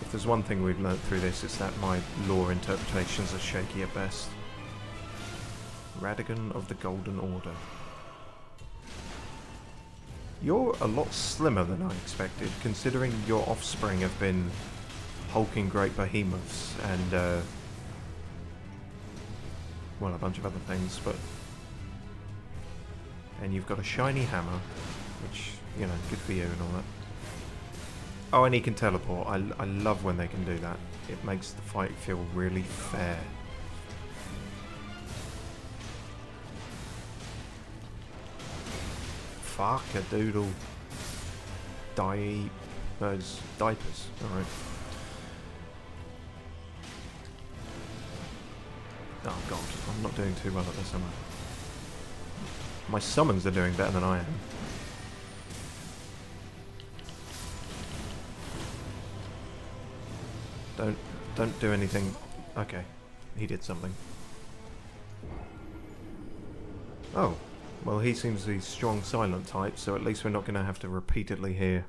If there's one thing we've learnt through this, it's that my lore interpretations are shaky at best. Radagon of the Golden Order. You're a lot slimmer than I expected, considering your offspring have been hulking great behemoths and, well, a bunch of other things, but... And you've got a shiny hammer, which, you know, good for you and all that. Oh, and he can teleport. I love when they can do that. It makes the fight feel really fair. Fuck a doodle. Diapers. Alright. Oh god, I'm not doing too well at this, am I? My summons are doing better than I am. Don't do anything. Okay, he did something. Oh, well, he seems the strong silent type, so at least we're not going to have to repeatedly hear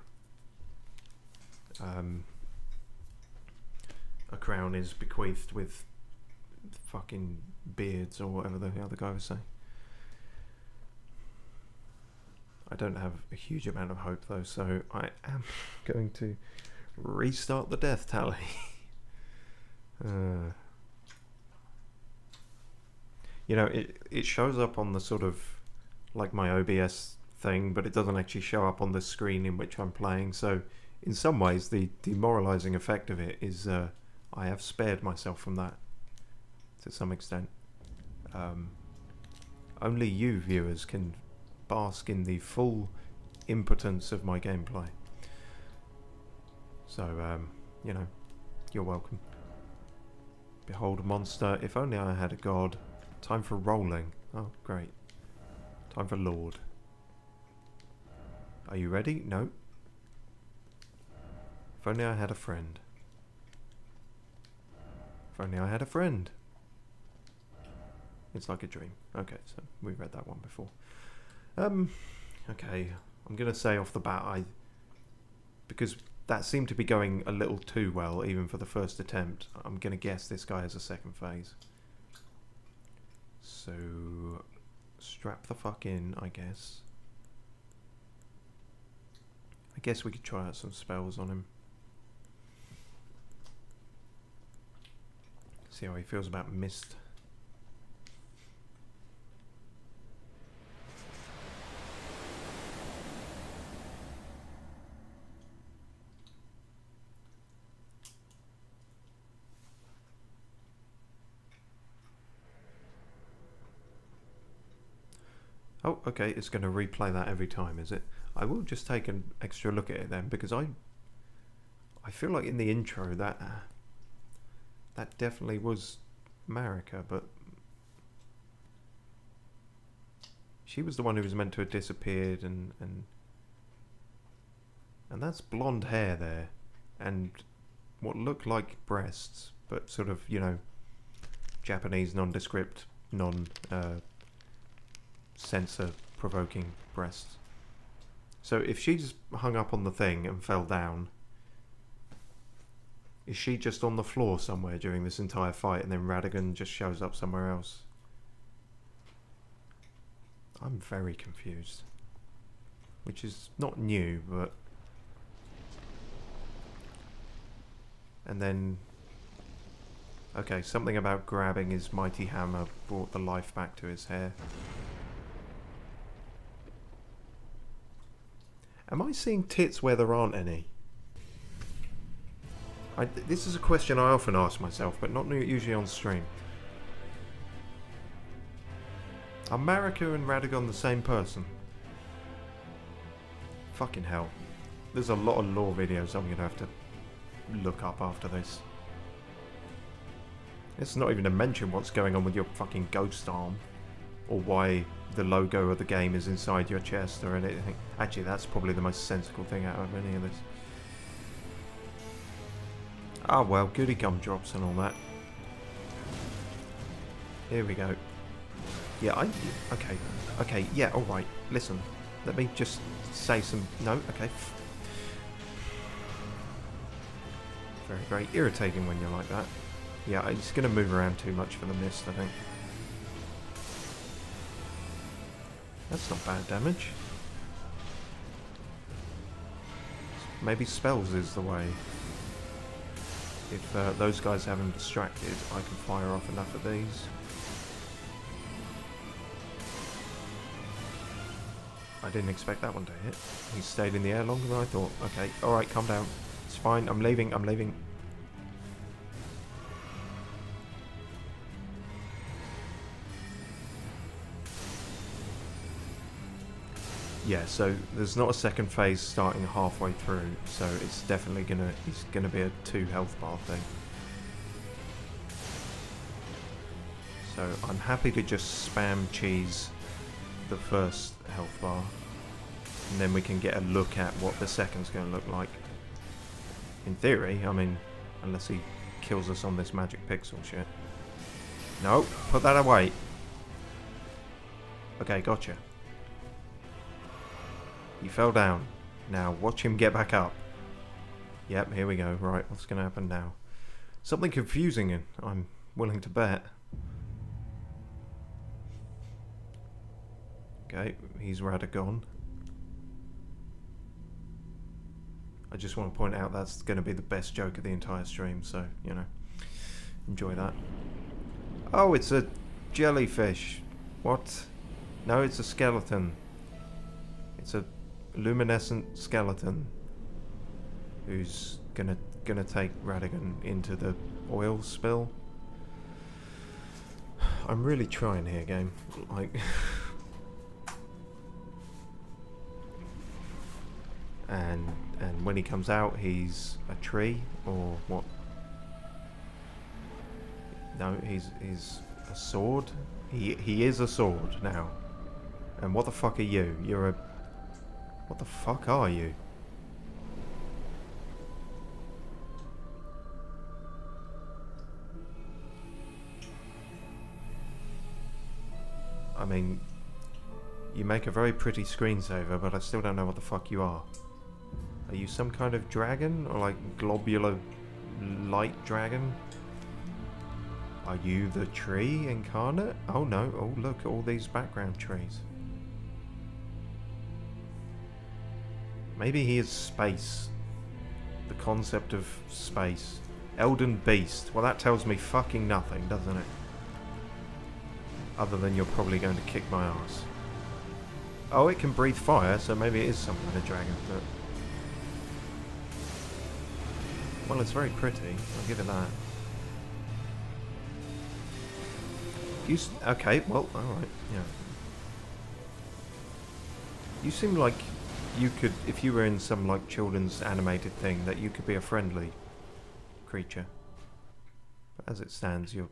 a crown is bequeathed with fucking beards or whatever the other guy was saying. I don't have a huge amount of hope though, so I am going to restart the death tally. You know, it shows up on the sort of like my OBS thing, but it doesn't actually show up on the screen in which I'm playing, so in some ways the demoralizing effect of it is I have spared myself from that to some extent. Only you viewers can bask in the full impotence of my gameplay, so you know, you're welcome. Behold a monster, if only I had a god. Time for rolling. Oh great. Time for Lord. Are you ready? No. If only I had a friend. If only I had a friend. It's like a dream. Okay, so we read that one before. Okay, I'm gonna say off the bat, because that seemed to be going a little too well, even for the first attempt, I'm gonna guess this guy has a second phase. So, strap the fuck in, I guess. I guess we could try out some spells on him. See how he feels about mist. Oh, okay, it's going to replay that every time, is it? I will just take an extra look at it then, because I feel like in the intro that definitely was Marika, but she was the one who was meant to have disappeared, and that's blonde hair there, and what looked like breasts, but sort of, you know, Japanese nondescript, censor-provoking breasts. So if she just hung up on the thing and fell down, is she just on the floor somewhere during this entire fight and then Radagon just shows up somewhere else? I'm very confused. Which is not new, but... And then... Okay, something about grabbing his mighty hammer brought the life back to his hair. Am I seeing tits where there aren't any? This is a question I often ask myself, but not usually on stream. Are Marika and Radagon the same person? Fucking hell. There's a lot of lore videos I'm gonna have to look up after this. It's not even to mention what's going on with your fucking ghost arm. Or why the logo of the game is inside your chest or anything. Actually, that's probably the most sensible thing out of any of this. Ah, well, goody gumdrops and all that. Here we go. Yeah, okay, yeah, alright. Listen, let me just say some... No, okay. Very, very irritating when you're like that. Yeah, it's going to move around too much for the mist, I think. That's not bad damage. Maybe spells is the way. If those guys have him distracted, I can fire off enough of these. I didn't expect that one to hit. He stayed in the air longer than I thought. Okay, alright, calm down. It's fine, I'm leaving, I'm leaving. Yeah, so there's not a second phase starting halfway through, so it's definitely it's gonna be a 2 health bar thing. So I'm happy to just spam cheese the first health bar, and then we can get a look at what the second's gonna look like. In theory, I mean, unless he kills us on this magic pixel shit. No, put that away. Okay, gotcha. He fell down. Now, watch him get back up. Yep, here we go. Right, what's going to happen now? Something confusing, and I'm willing to bet. Okay, he's Radagon. I just want to point out that's going to be the best joke of the entire stream, so, you know, enjoy that. Oh, it's a jellyfish. What? No, it's a skeleton. It's a luminescent skeleton who's gonna take Radagon into the oil spill. I'm really trying here, game. Like, and when he comes out, he's a tree or what? No, he's a sword. He is a sword now. And what the fuck are you? You're a... What the fuck are you? I mean, you make a very pretty screensaver, but I still don't know what the fuck you are. Are you some kind of dragon? Or like globular light dragon? Are you the tree incarnate? Oh no, oh look at all these background trees. Maybe he is space. The concept of space. Elden Beast. Well, that tells me fucking nothing, doesn't it? Other than you're probably going to kick my ass. Oh, it can breathe fire, so maybe it is some kind of dragon, but... Well, it's very pretty. I'll give it that. Okay, well, alright, yeah. You seem like you could, if you were in some like children's animated thing, that you could be a friendly creature. But as it stands, you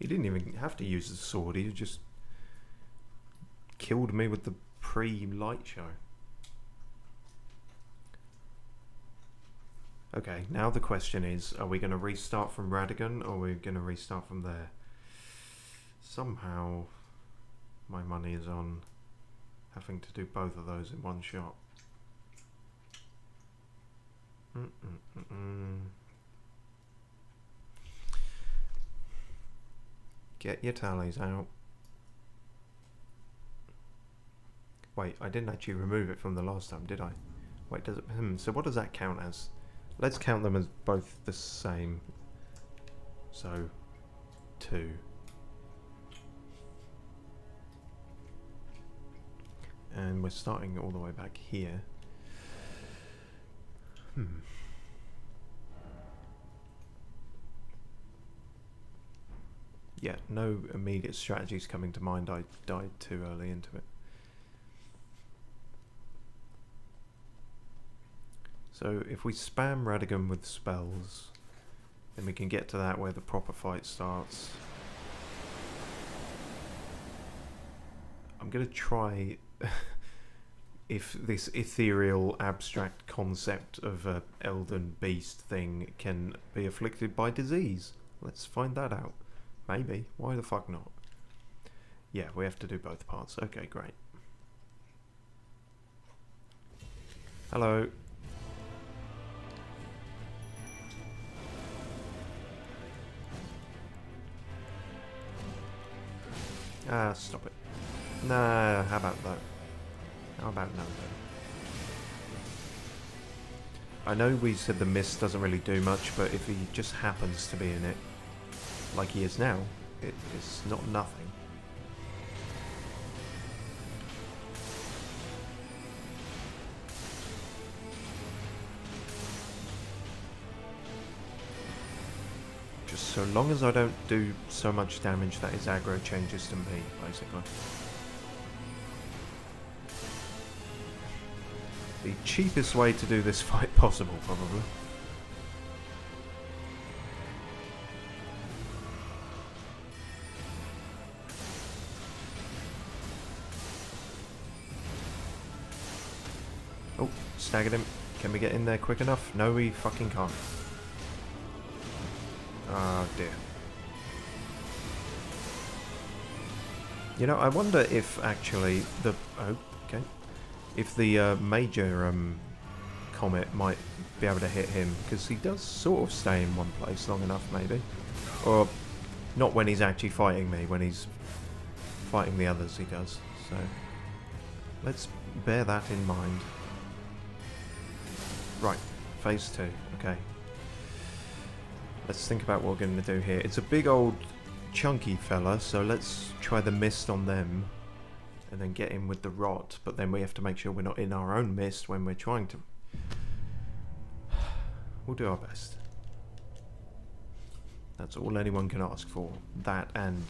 didn't even have to use the sword, you just killed me with the pre-light show. Okay, now the question is, are we going to restart from Radagon or are we going to restart from there? Somehow my money is on having to do both of those in one shot. Get your tallies out. Wait, I didn't actually remove it from the last time, did I? Wait, does it? So what does that count as? Let's count them as both the same. So, 2. And we're starting all the way back here. Yeah, no immediate strategies coming to mind. I died too early into it. So if we spam Radigan with spells, then we can get to that where the proper fight starts. I'm going to try if this ethereal abstract concept of a elden beast thing can be afflicted by disease. Let's find that out. Maybe. Why the fuck not? Yeah, we have to do both parts. Okay, great. Hello. Ah, stop it. Nah, how about that? How about no, though? I know we said the mist doesn't really do much, but if he just happens to be in it, like he is now, it's not nothing. Just so long as I don't do so much damage that his aggro changes to me, basically. The cheapest way to do this fight possible, probably. Oh, staggered him. Can we get in there quick enough? No, we fucking can't. Oh dear. You know, I wonder if actually the... Oh, okay. If the major comet might be able to hit him, because he does sort of stay in one place long enough, maybe. Or not when he's actually fighting me, when he's fighting the others he does. So let's bear that in mind. Right, phase 2, okay. Let's think about what we're going to do here. It's a big old chunky fella, so let's try the mist on them. And then get in with the rot, but then we have to make sure we're not in our own mist when we're trying to... We'll do our best. That's all anyone can ask for. That and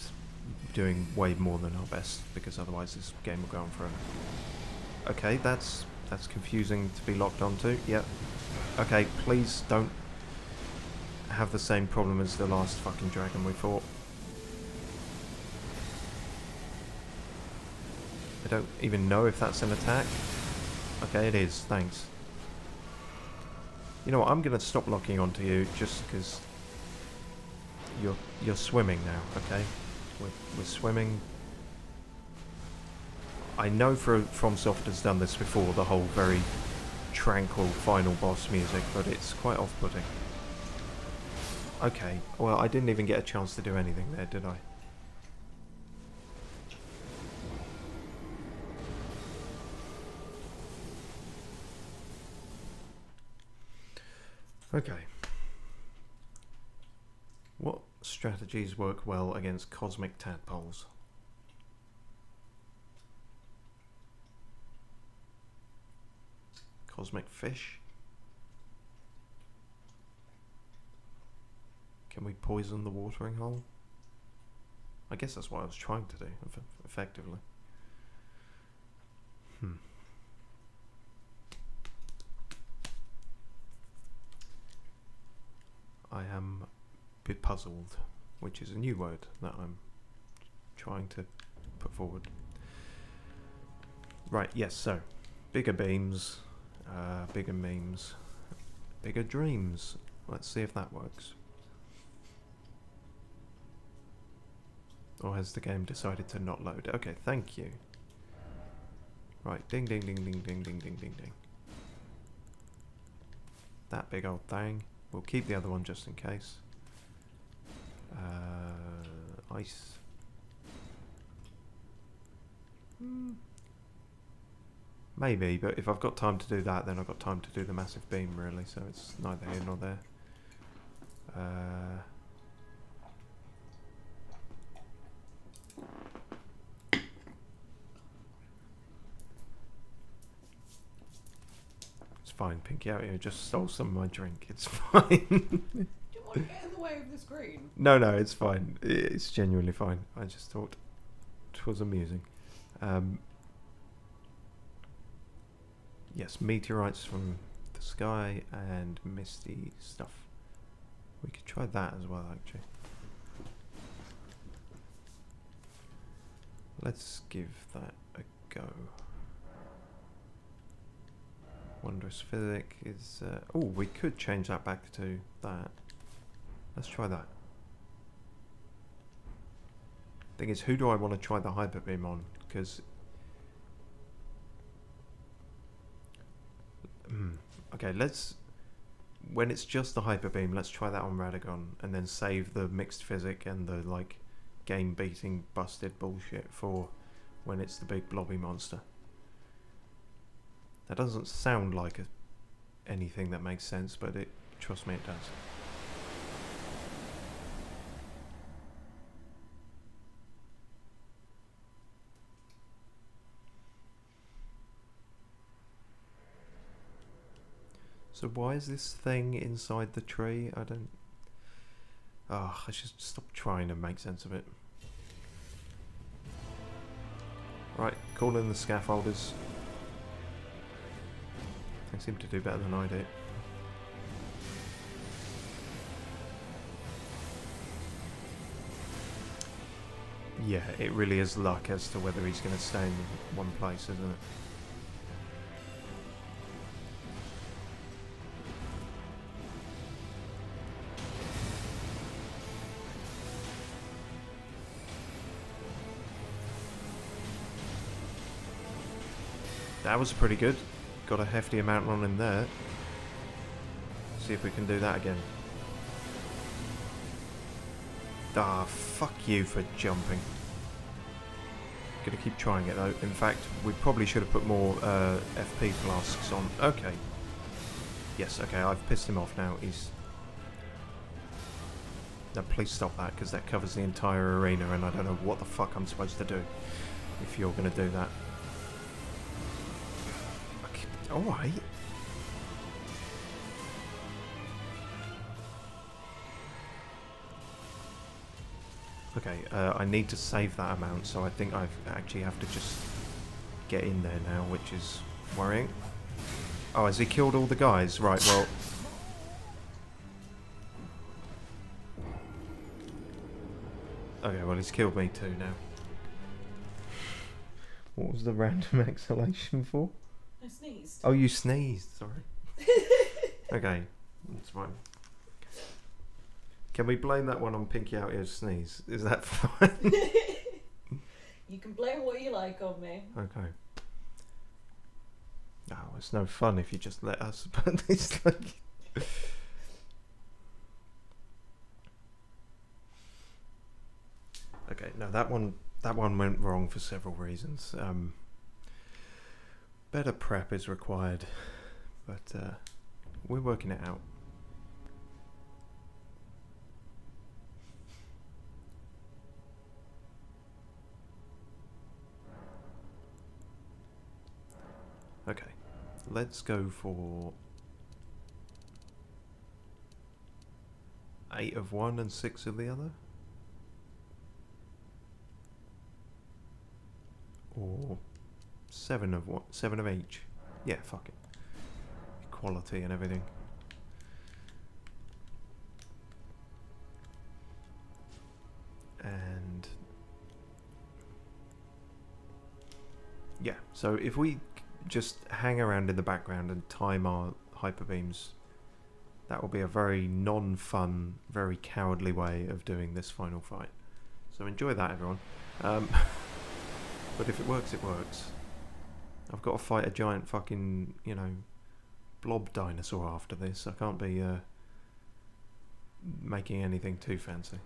doing way more than our best, because otherwise this game will go on forever. Okay, that's confusing to be locked onto. Yep. Okay, please don't have the same problem as the last fucking dragon we fought. I don't even know if that's an attack. Okay, it is. Thanks. You know what? I'm going to stop locking onto you just because you're swimming now. Okay, we're swimming. I know FromSoft has done this before, the whole very tranquil final boss music, but it's quite off-putting. Okay, well, I didn't even get a chance to do anything there, did I? Okay. What strategies work well against cosmic tadpoles? Cosmic fish? Can we poison the watering hole? I guess that's what I was trying to do, effectively. I am bepuzzled, which is a new word that I'm trying to put forward. Right, yes, so bigger beams, bigger memes, bigger dreams. Let's see if that works. Or has the game decided to not load? Okay, thank you. Right, ding ding ding ding ding ding ding ding ding. That big old thing. We'll keep the other one just in case. Ice. Maybe, but if I've got time to do that, then I've got time to do the massive beam, really, so it's neither here nor there. It's fine, pinkyoutyo just stole some of my drink, it's fine. Do you want to get in the way with the screen. No, it's fine. It's genuinely fine. I just thought it was amusing. Yes, meteorites from the sky and misty stuff. We could try that as well, actually. Let's give that a go. Wondrous physic is... oh, we could change that back to that. Let's try that. Thing is, who do I want to try the hyper beam on? Because... okay, let's... when it's just the hyper beam, let's try that on Radagon, and then save the mixed physic and the, like, game-beating busted bullshit for when it's the big blobby monster. That doesn't sound like anything that makes sense, but trust me, it does. So why is this thing inside the tree? I don't... oh, I should stop trying to make sense of it. Right, call in the scaffolders. They seem to do better than I do. Yeah, it really is luck as to whether he's going to stay in one place, isn't it? That was pretty good. Got a hefty amount on him there. See if we can do that again. Ah, fuck you for jumping. Gonna keep trying it though. In fact, we probably should have put more FP flasks on. Okay. Yes, okay, I've pissed him off now. He's... no, please stop that, because that covers the entire arena and I don't know what the fuck I'm supposed to do if you're gonna do that. Alright. Okay, I need to save that amount, so I think I actually have to just get in there now, which is worrying. Oh, has he killed all the guys? Right, well... okay, well he's killed me too now. What was the random exhalation for? I sneezed. Oh, you sneezed, sorry. Okay, that's fine. Can we blame that one on pinkyoutyo's sneeze? Is that fine? You can blame what you like on me. Okay. No, it's no fun if you just let us, but it's like... okay, no, that one went wrong for several reasons. Better prep is required, but we're working it out. Okay, let's go for 8 of one and 6 of the other. Or 7 of what? 7 of each. Yeah, fuck it. Equality and everything. And yeah, so if we just hang around in the background and time our hyper beams, that will be a very non-fun, very cowardly way of doing this final fight. So enjoy that, everyone. But if it works, it works. I've got to fight a giant fucking, you know, blob dinosaur after this. I can't be making anything too fancy.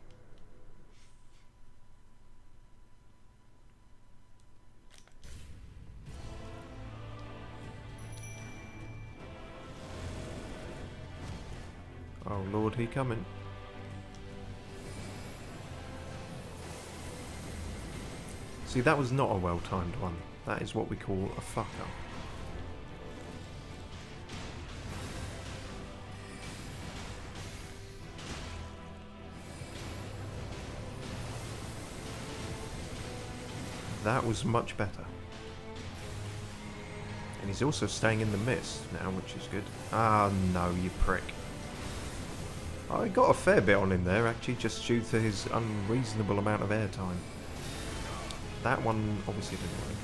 Oh Lord, he coming. See, that was not a well-timed one. That is what we call a fuck-up. That was much better. And he's also staying in the mist now, which is good. Ah, no, you prick. I got a fair bit on him there, actually, just due to his unreasonable amount of airtime. That one obviously didn't work.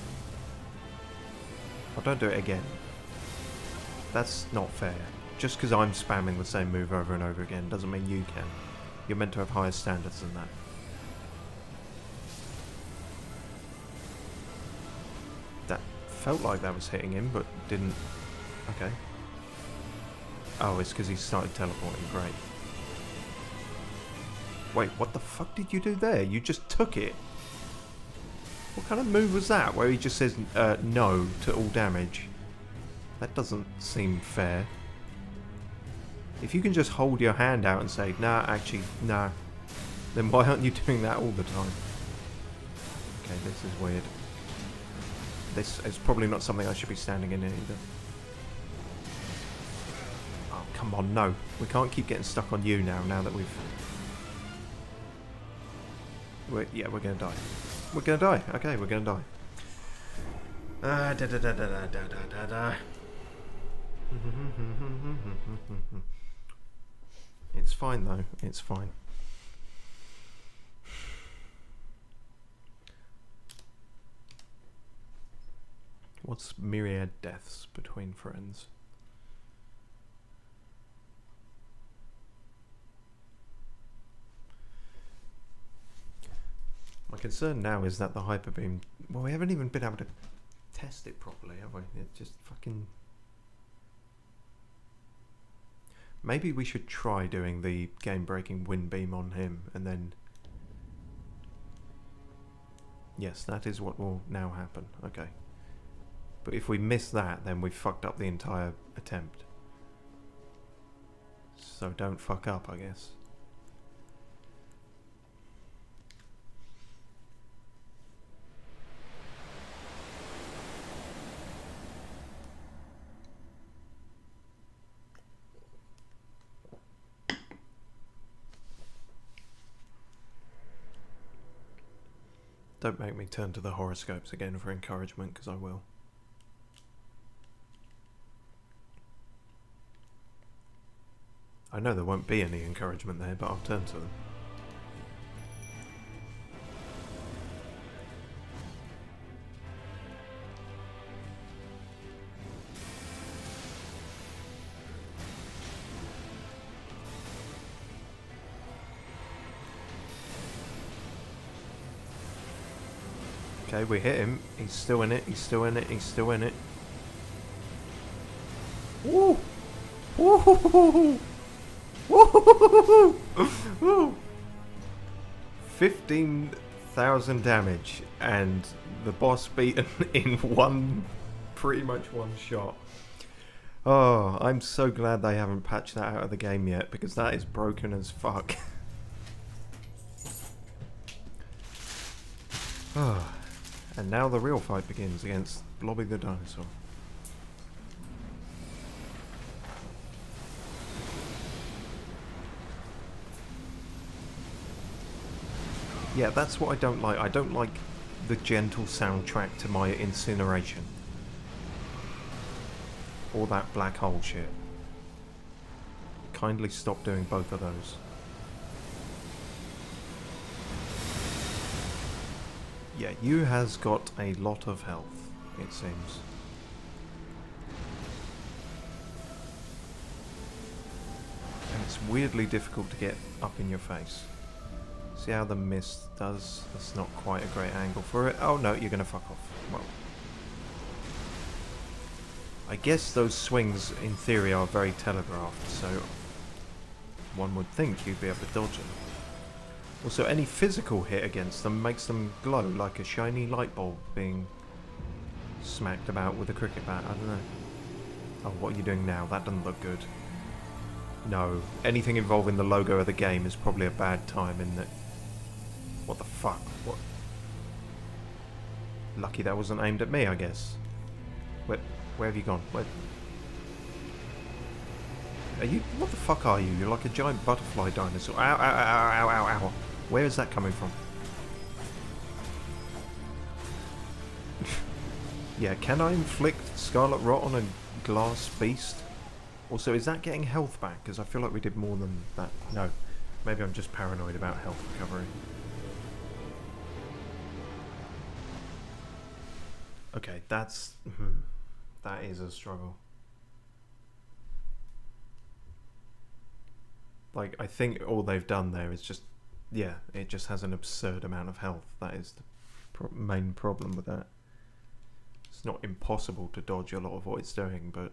Oh, don't do it again. That's not fair. Just because I'm spamming the same move over and over again doesn't mean you can. You're meant to have higher standards than that. That felt like that was hitting him, but didn't... Okay. Oh, it's because he started teleporting. Great. Wait, what the fuck did you do there? You just took it. What kind of move was that, where he just says no to all damage? That doesn't seem fair. If you can just hold your hand out and say, nah, actually, nah, then why aren't you doing that all the time? Okay, this is weird. This is probably not something I should be standing in either. Oh, come on, no. We can't keep getting stuck on you now that we've... yeah, we're gonna die. We're gonna die. Okay, we're gonna die. It's fine though. It's fine. What's myriad deaths between friends? My concern now is that the hyper beam... Well, we haven't even been able to test it properly, have we? It just fucking... Maybe we should try doing the game-breaking wind beam on him, and then... Yes, that is what will now happen. Okay. But if we miss that, then we've fucked up the entire attempt. So don't fuck up, I guess. Don't make me turn to the horoscopes again for encouragement, because I will. I know there won't be any encouragement there, but I'll turn to them. Okay, we hit him. He's still in it. He's still in it. He's still in it. Woo! Woo! Woo! 15,000 damage, and the boss beaten in pretty much one shot. Oh, I'm so glad they haven't patched that out of the game yet, because that is broken as fuck. Oh. And now the real fight begins against Blobby the dinosaur. Yeah, that's what I don't like. I don't like the gentle soundtrack to my incineration. Or that black hole shit. Kindly stop doing both of those. Yeah, you has got a lot of health, it seems. And it's weirdly difficult to get up in your face. See how the mist does? That's not quite a great angle for it. Oh no, you're gonna fuck off. Well, I guess those swings, in theory, are very telegraphed, so one would think you'd be able to dodge them. Also, any physical hit against them makes them glow like a shiny light bulb being smacked about with a cricket bat. I don't know. Oh, what are you doing now? That doesn't look good. No. Anything involving the logo of the game is probably a bad time, isn't it? What the fuck? What? Lucky that wasn't aimed at me, I guess. Where have you gone? Where? Are you? What the fuck are you? You're like a giant butterfly dinosaur. Ow, ow, ow, ow, ow, ow. Where is that coming from? Yeah, can I inflict Scarlet Rot on a glass beast? Also, is that getting health back? Because I feel like we did more than that. No. Maybe I'm just paranoid about health recovery. Okay, that's... that is a struggle. Like, I think all they've done there is just... Yeah, it just has an absurd amount of health. That is the main problem with that. It's not impossible to dodge a lot of what it's doing, but...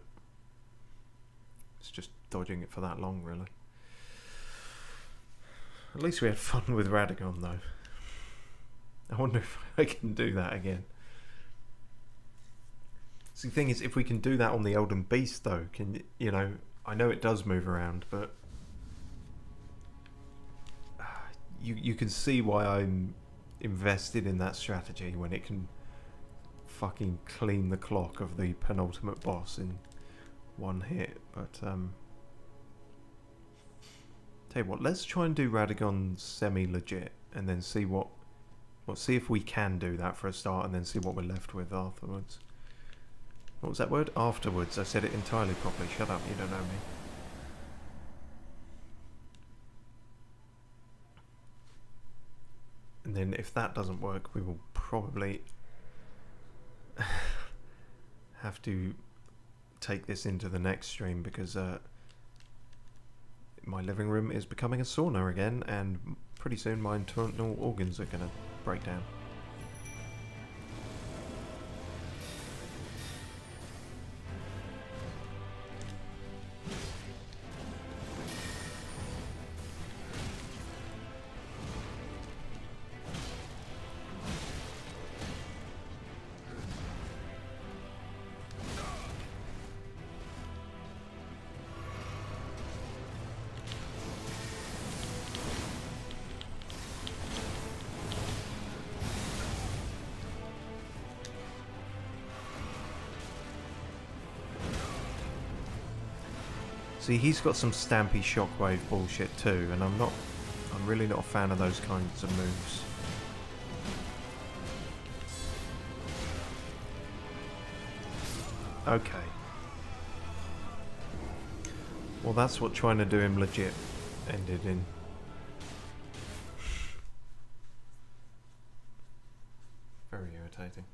it's just dodging it for that long, really. At least we had fun with Radagon, though. I wonder if I can do that again. See, the thing is, if we can do that on the Elden Beast, though, you know, I know it does move around, but you can see why I'm invested in that strategy when it can fucking clean the clock of the penultimate boss in one hit. But tell you what, let's try and do Radagon semi-legit, and then see see if we can do that for a start, and then see what we're left with afterwards. What was that word? Afterwards. I said it entirely properly. Shut up, you don't know me. And then if that doesn't work, we will probably have to take this into the next stream, because my living room is becoming a sauna again, and pretty soon my internal organs are going to break down. See, he's got some stampy shockwave bullshit too, and I'm really not a fan of those kinds of moves. Okay. Well, that's what trying to do him legit ended in. Very irritating.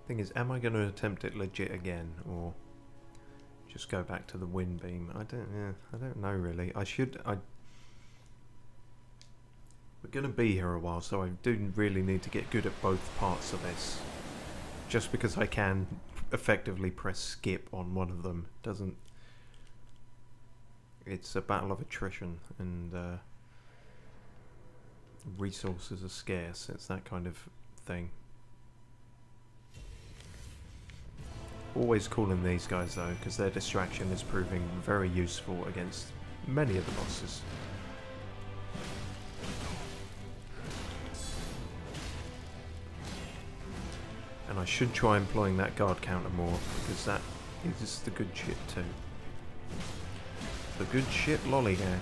Thing is, am I going to attempt it legit again, or just go back to the wind beam? I don't know really. We're going to be here a while, so I do really need to get good at both parts of this. Just because I can effectively press skip on one of them doesn't... It's a battle of attrition, and resources are scarce. It's that kind of thing. Always calling these guys though, because their distraction is proving very useful against many of the bosses. And I should try employing that guard counter more, because that is the good shit too. The good shit lollygag.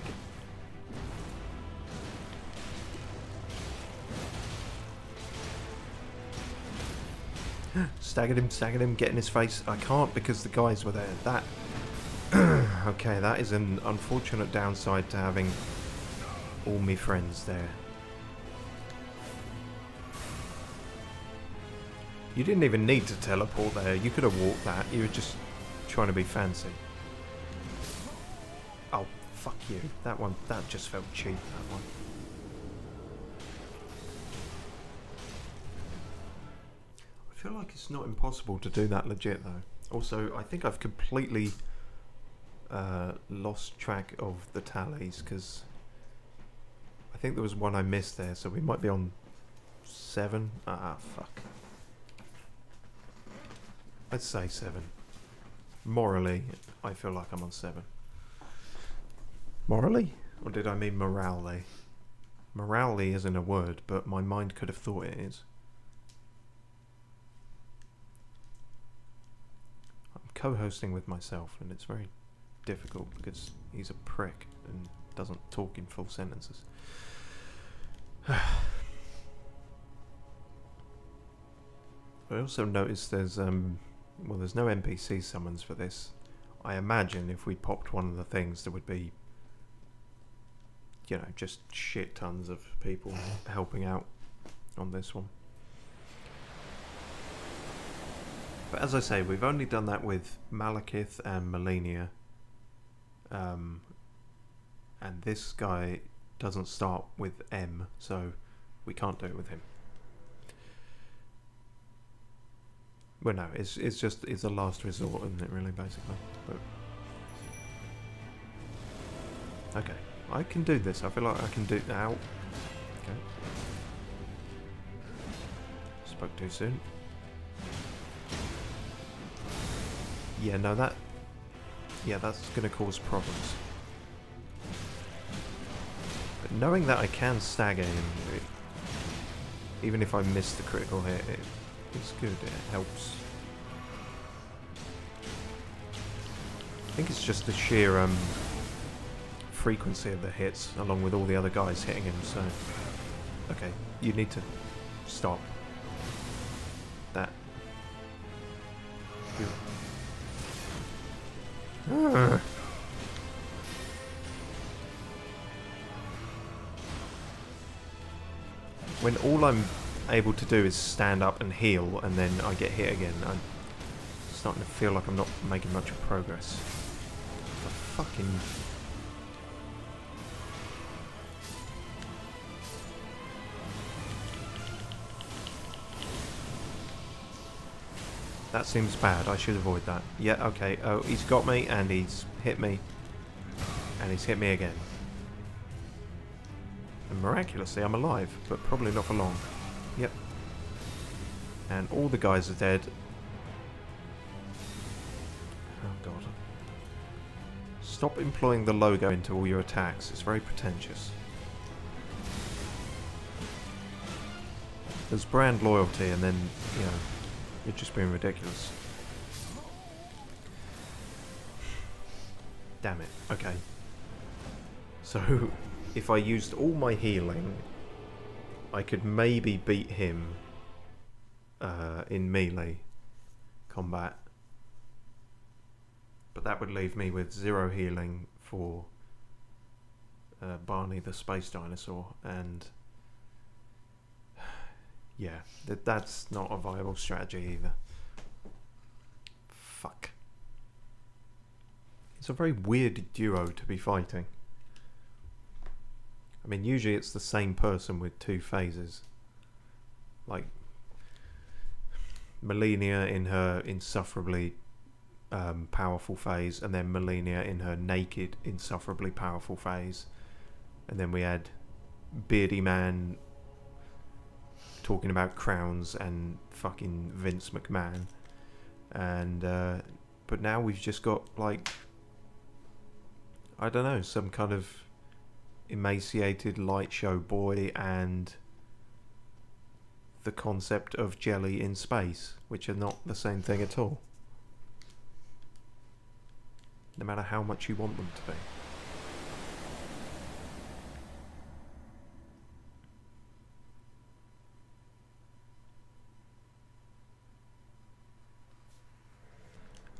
Staggered him, get in his face. I can't because the guys were there. That... okay, that is an unfortunate downside to having all me friends there. You didn't even need to teleport there. You could have walked that. You were just trying to be fancy. Oh, fuck you. That one, that just felt cheap, that one. I feel like it's not impossible to do that legit though. Also, I think I've completely lost track of the tallies because I think there was one I missed there, so we might be on 7. Ah, fuck. I'd say 7. Morally, I feel like I'm on 7. Morally? Or did I mean morally? Morally isn't a word, but my mind could have thought it is. I'm co-hosting with myself, and it's very difficult because he's a prick and doesn't talk in full sentences. I also noticed there's well, there's no NPC summons for this. I imagine if we popped one of the things, there would be, you know, just shit tons of people helping out on this one. But as I say, we've only done that with Malekith and Melania. And this guy doesn't start with M, so we can't do it with him. Well, no, it's a last resort, isn't it, really, basically? But okay, I can do this. I feel like I can do... Ow. Okay. Spoke too soon. Yeah, no, that... Yeah, that's going to cause problems. But knowing that I can stagger him, even if I miss the critical hit, it's good, it helps. I think it's just the sheer frequency of the hits, along with all the other guys hitting him, so... Okay, you need to stop that. When all I'm able to do is stand up and heal, and then I get hit again, I'm starting to feel like I'm not making much progress. The fucking... That seems bad. I should avoid that. Yeah, okay. Oh, he's got me, and he's hit me. And he's hit me again. And miraculously, I'm alive, but probably not for long. Yep. And all the guys are dead. Oh, God. Stop employing the logo into all your attacks. It's very pretentious. There's brand loyalty, and then, you know... You're just being ridiculous. Damn it. Okay. So, if I used all my healing, I could maybe beat him in melee combat. But that would leave me with 0 healing for Barney the space dinosaur, and... Yeah, that's not a viable strategy either. Fuck. It's a very weird duo to be fighting. I mean, usually it's the same person with 2 phases. Like, Melania in her insufferably powerful phase, and then Melania in her naked, insufferably powerful phase. And then we had Beardy Man... talking about crowns and fucking Vince McMahon, and but now we've just got, like, I don't know, some kind of emaciated light show boy and the concept of jelly in space, which are not the same thing at all, no matter how much you want them to be.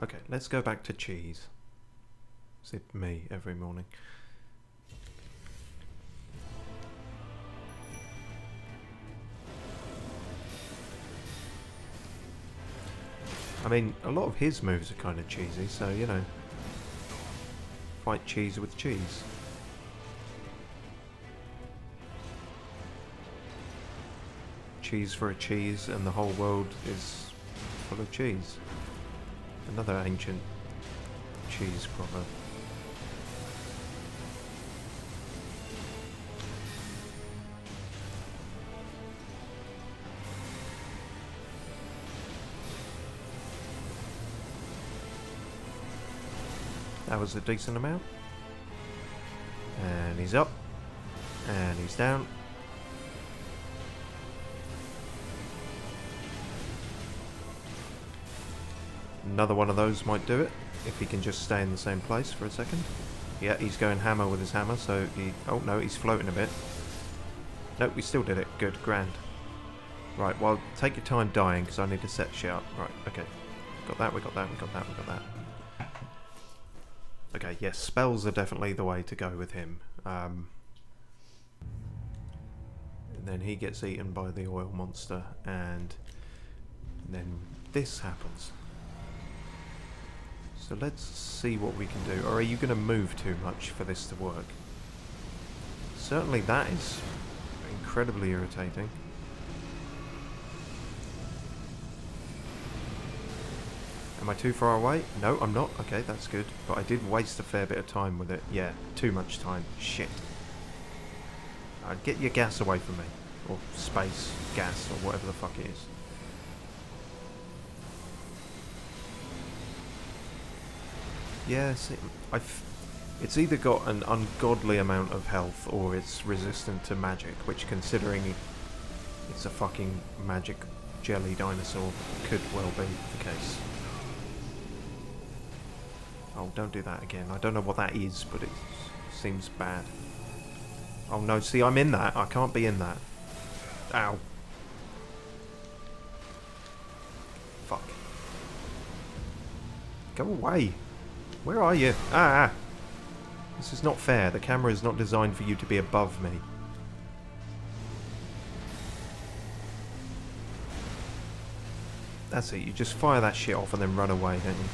Okay, let's go back to cheese. Zip me every morning. I mean, a lot of his moves are kind of cheesy, so, you know, fight cheese with cheese. Cheese for a cheese, and the whole world is full of cheese. Another ancient cheese proverb. That was a decent amount. And he's up. And he's down. Another one of those might do it, if he can just stay in the same place for a second. Yeah, he's going hammer with his hammer, so he... Oh no, he's floating a bit. Nope, we still did it. Good, grand. Right, well, take your time dying, because I need to set shit up. Right, okay. Got that, we got that, we got that, we got that. Okay, yes, spells are definitely the way to go with him. And then he gets eaten by the oil monster, and then this happens. So let's see what we can do. Or are you going to move too much for this to work? Certainly that is incredibly irritating. Am I too far away? No, I'm not. Okay, that's good. But I did waste a fair bit of time with it. Yeah, too much time. Shit. Get your gas away from me. Or space, gas, or whatever the fuck it is. Yes, it's either got an ungodly amount of health or it's resistant to magic, which, considering it's a fucking magic jelly dinosaur, could well be the case. Oh, don't do that again. I don't know what that is, but it seems bad. Oh no, see, I'm in that. I can't be in that. Ow. Fuck. Go away. Where are you? Ah! This is not fair. The camera is not designed for you to be above me. That's it. You just fire that shit off and then run away, don't you?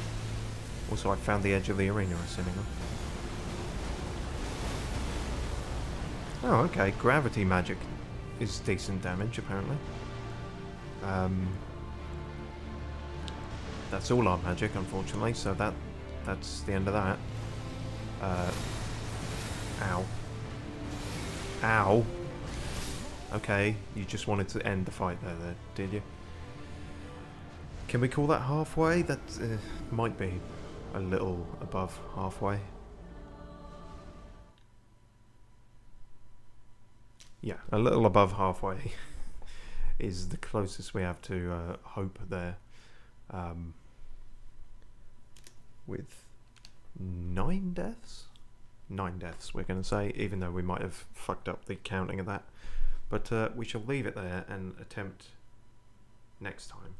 Also, I found the edge of the arena, assuming. Oh, okay. Gravity magic is decent damage, apparently. That's all our magic, unfortunately, so that's the end of that. Ow. Ow. Okay, you just wanted to end the fight there, did you? Can we call that halfway? That might be a little above halfway. Yeah, a little above halfway is the closest we have to hope there. With 9 deaths? 9 deaths, we're going to say, even though we might have fucked up the counting of that. But we shall leave it there and attempt next time.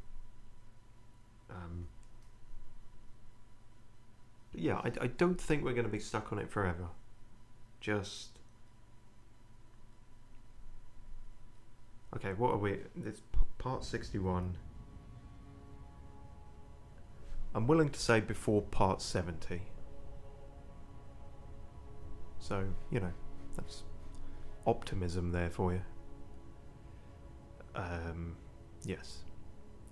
But yeah, I don't think we're going to be stuck on it forever. Just... Okay, what are we... It's part 61. I'm willing to say before part 70. So, you know, that's optimism there for you. Yes.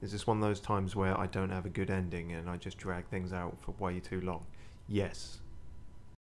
Is this one of those times where I don't have a good ending and I just drag things out for way too long? Yes.